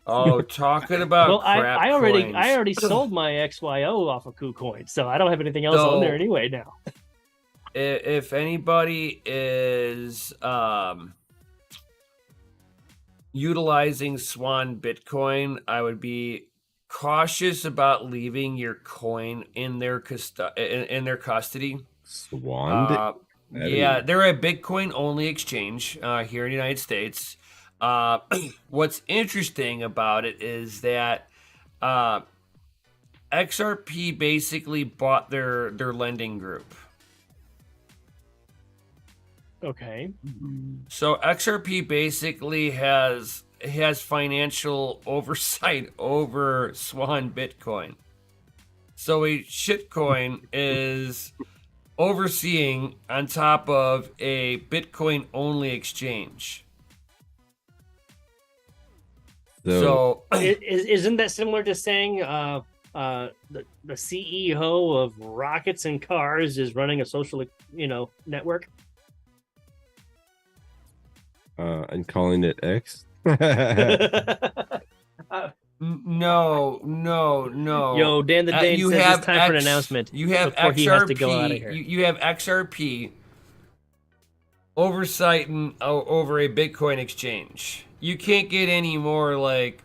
Oh, talking about crap I already sold my XYO off of KuCoin, so I don't have anything else on there anyway now. If anybody is utilizing Swan Bitcoin, I would be cautious about leaving your coin in their custody. Swan? Yeah, they're a Bitcoin only exchange here in the United States. What's interesting about it is that XRP basically bought their lending group. Okay. So XRP basically has financial oversight over Swan Bitcoin. So a shitcoin is overseeing on top of a Bitcoin only exchange. So isn't that similar to saying the CEO of rockets and cars is running a social, network? And calling it X. No. Yo, Dan the Dane says it's time for an announcement. You have before XRP. He has to go out of here. You have XRP oversighting over a Bitcoin exchange. You can't get any more like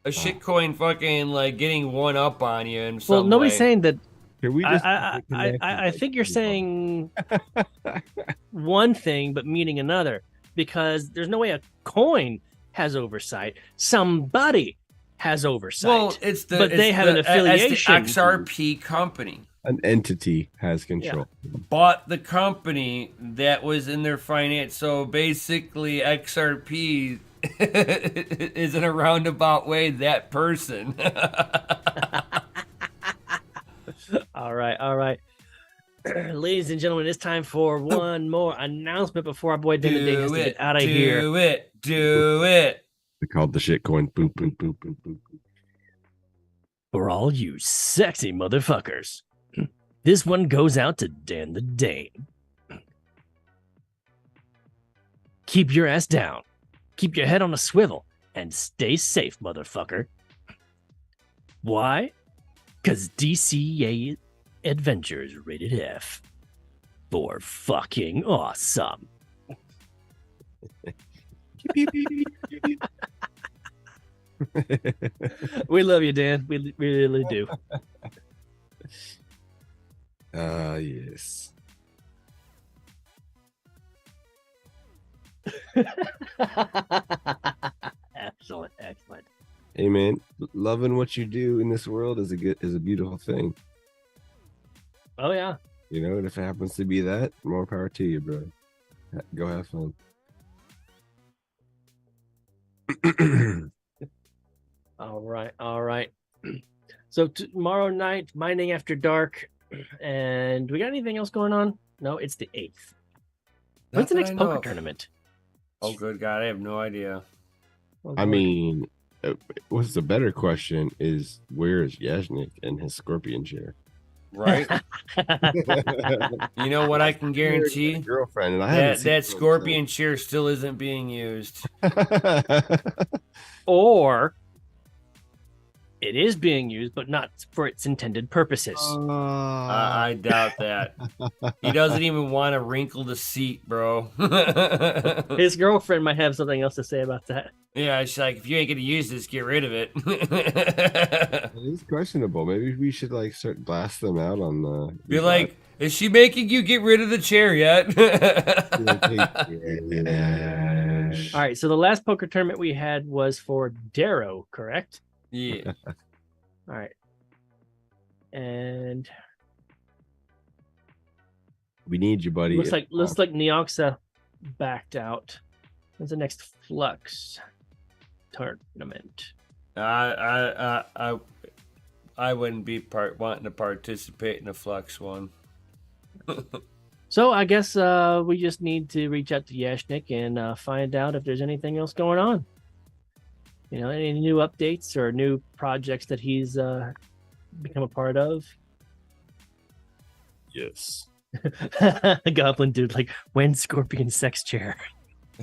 a shitcoin fucking like getting one up on you in some nobody's way. saying that. Can we just I think you're saying one thing but meaning another, because there's no way a coin has oversight. Somebody has oversight. Well, but they have an affiliation. It's the XRP company. An entity has control. Yeah. Bought the company that was in their finance. So basically, XRP is in a roundabout way that person. All right. Ladies and gentlemen, it's time for one more announcement before our boy Dan the Dane has to get out of here. Do it. They called the shitcoin. Boom, boom, boom, boom, boom. For all you sexy motherfuckers, this one goes out to Dan the Dane. Keep your ass down. Keep your head on a swivel and stay safe, motherfucker. Why? Because DCA Adventures rated F for fucking awesome. We love you, Dan. We really do. Yes. Excellent. Hey man, loving what you do in this world is a beautiful thing. Oh yeah. And if it happens to be that, more power to you, bro. Go have fun. All right. So tomorrow night, Mining After Dark, and we got anything else going on? No, it's the 8th. When's the next poker tournament? Oh, good God, I have no idea. I mean, what's the better question is, where is Yashnik and his scorpion chair? Right? You know what I can guarantee? Girlfriend, and that scorpion chair still isn't being used. Or it is being used, but not for its intended purposes. I doubt that. He doesn't even want to wrinkle the seat, bro. His girlfriend might have something else to say about that. Yeah, she's like, if you ain't gonna use this, get rid of it. It is questionable. Maybe we should start blast them out on the. Be like, is she making you get rid of the chair yet? All right, so the last poker tournament we had was for Darrow, correct? Yeah. All right. And we need you, buddy. Looks like Neoxa backed out. When's the next Flux tournament? I wouldn't be wanting to participate in a Flux one. So I guess we just need to reach out to Yashnik and find out if there's anything else going on. Any new updates or new projects that he's become a part of. Yes. Goblin dude, like, when's Scorpion sex chair?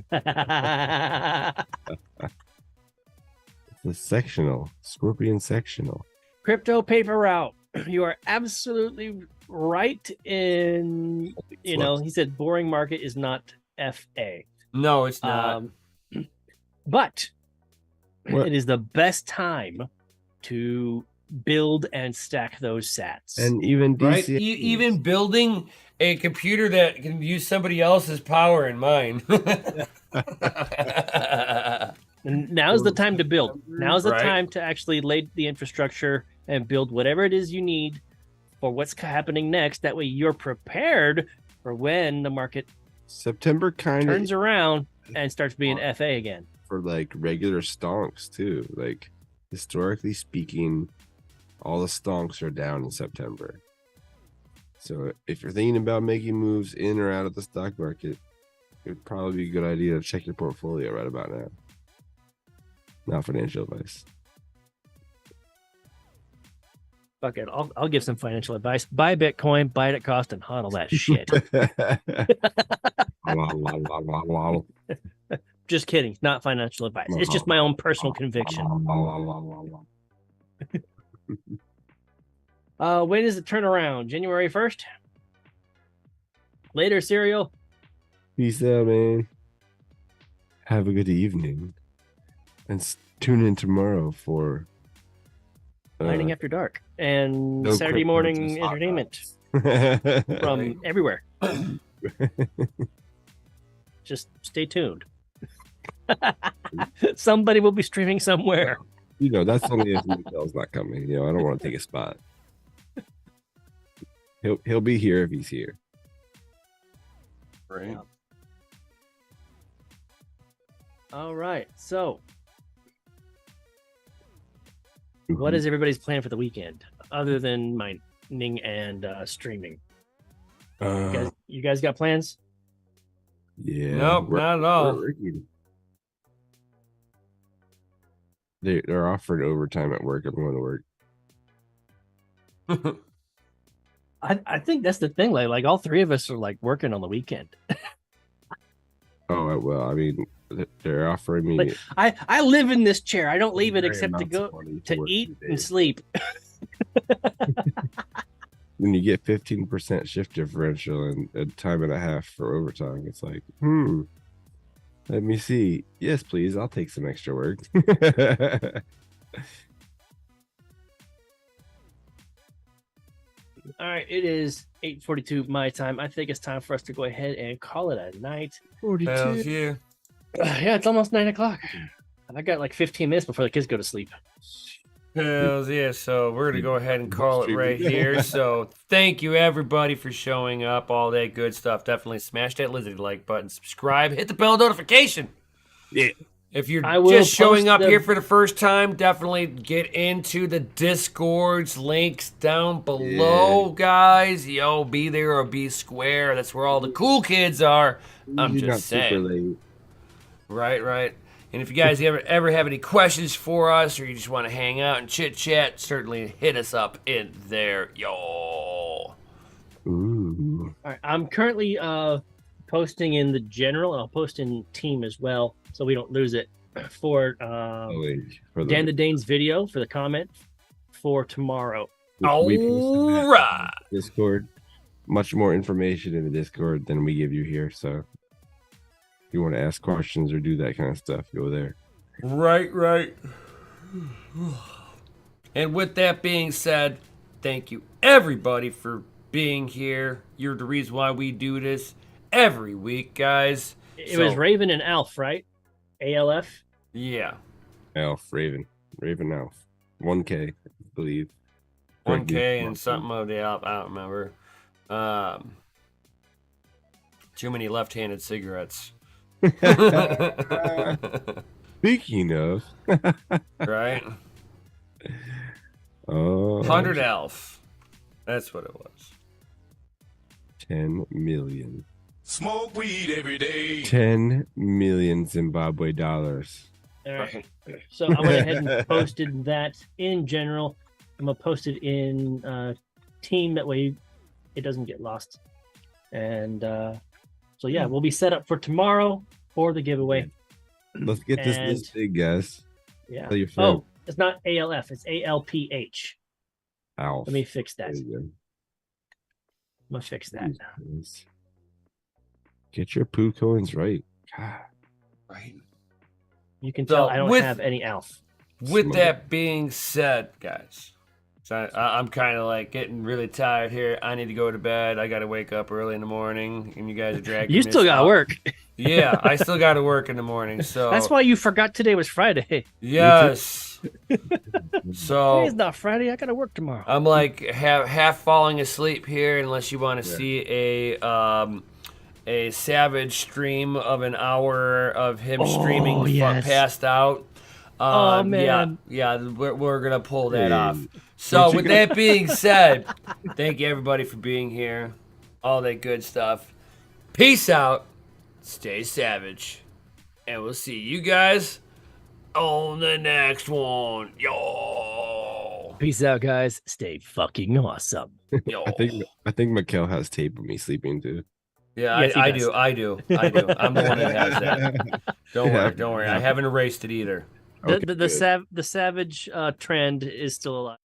The sectional. Scorpion sectional. Crypto paper route. You are absolutely right in, he said boring market is not FA. No, it's not. But What? It is the best time to build and stack those sats. And even DCA. Right? Even building a computer that can use somebody else's power in mine. And now's the time to build. Now's the Right. time to actually lay the infrastructure and build whatever it is you need for what's happening next. That way you're prepared for when the market September kind of turns around and starts being FA again. for regular stonks too. Historically speaking, all the stonks are down in September. So if you're thinking about making moves in or out of the stock market, it would probably be a good idea to check your portfolio right about now. Not financial advice. Fuck it. I'll give some financial advice. Buy Bitcoin, buy it at cost, and hodl that shit. Just kidding. Not financial advice. It's just my own personal conviction. When does it turn around? January 1st? Later, Serial. Peace out, man. Have a good evening. And tune in tomorrow for Mining After Dark and no Saturday crypto, morning just hot entertainment dogs. from everywhere. Just stay tuned. Somebody will be streaming somewhere. You know, that's only if Miguel's not coming. You know, I don't want to take a spot. He'll be here if he's here. Right. All right. So, what is everybody's plan for the weekend other than mining and streaming? You guys got plans? Yeah. Nope, not at all. They're offering overtime at work. I'm going to work. I think that's the thing. Like all three of us are like working on the weekend. Oh well, I mean, they're offering me. Like, I live in this chair. I don't leave it except to amounts go of money to work eat today. and sleep. When you get 15% shift differential and a time and a half for overtime, it's like, let me see. Yes, please. I'll take some extra work. All right, it is 8:42 my time. I think it's time for us to go ahead and call it a night. 42. Hells yeah. Yeah, it's almost 9:00. I got like 15 minutes before the kids go to sleep. Hells yeah. So we're going to go ahead and call it right here. So thank you, everybody, for showing up. All that good stuff. Definitely smash that lizard like button. Subscribe. Hit the bell notification. Yeah. If you're I will just showing post up the- here for the first time, definitely get into the Discord's links down below, guys. Yo, be there or be square. That's where all the cool kids are. I'm You're not just super saying. late. Right. And if you guys ever have any questions for us or you just want to hang out and chit chat, certainly hit us up in there, yo. Ooh. All right, I'm currently posting in the general, and I'll post in team as well, so we don't lose it for Dan the Dane's video for the comment for tomorrow. We posted that All right. on Discord. Much more information in the Discord than we give you here. So if you want to ask questions or do that kind of stuff, go there. Right. And with that being said, thank you everybody for being here. You're the reason why we do this every week, guys. It was Raven and Alf, right? ALF. Yeah. Alf, Raven Alf. 1K, I believe. 1K and something of the Alf. I don't remember. Too many left-handed cigarettes. Speaking of. Right? Oh. 100 Alf. That's what it was. 10 million. Smoke weed every day. 10 million Zimbabwe dollars. All right. So I went ahead and posted that in general. I'm gonna post it in team, that way it doesn't get lost. And so yeah, we'll be set up for tomorrow for the giveaway. Let's get this big, guys. Yeah. Tell your friend. Oh, it's not ALF, it's ALPH. Alf. Let me fix that. There you go. I'm gonna fix that. Yes. Get your poo coins right. God. Right. You can So tell I don't with- have any ALF. With Smart. that being said, guys, so I'm kind of like getting really tired here. I need to go to bed. I got to wake up early in the morning, and you guys are dragging You me still gotta out. work. Yeah, I still got to work in the morning. So That's why you forgot today was Friday. yes. So Today's not Friday. I gotta work tomorrow. I'm like half falling asleep here, unless you want to see a savage stream of an hour of him streaming yes. passed out. Oh, man. Yeah, we're gonna pull that off. So with that being said, thank you everybody for being here. All that good stuff. Peace out. Stay savage. And we'll see you guys on the next one. Yo. Peace out, guys. Stay fucking awesome. Yo. I think Mikkel has tape of me sleeping too. Yeah, Yes, he I does. do. I'm the one that has that. Don't worry. I haven't erased it either. The savage trend is still alive.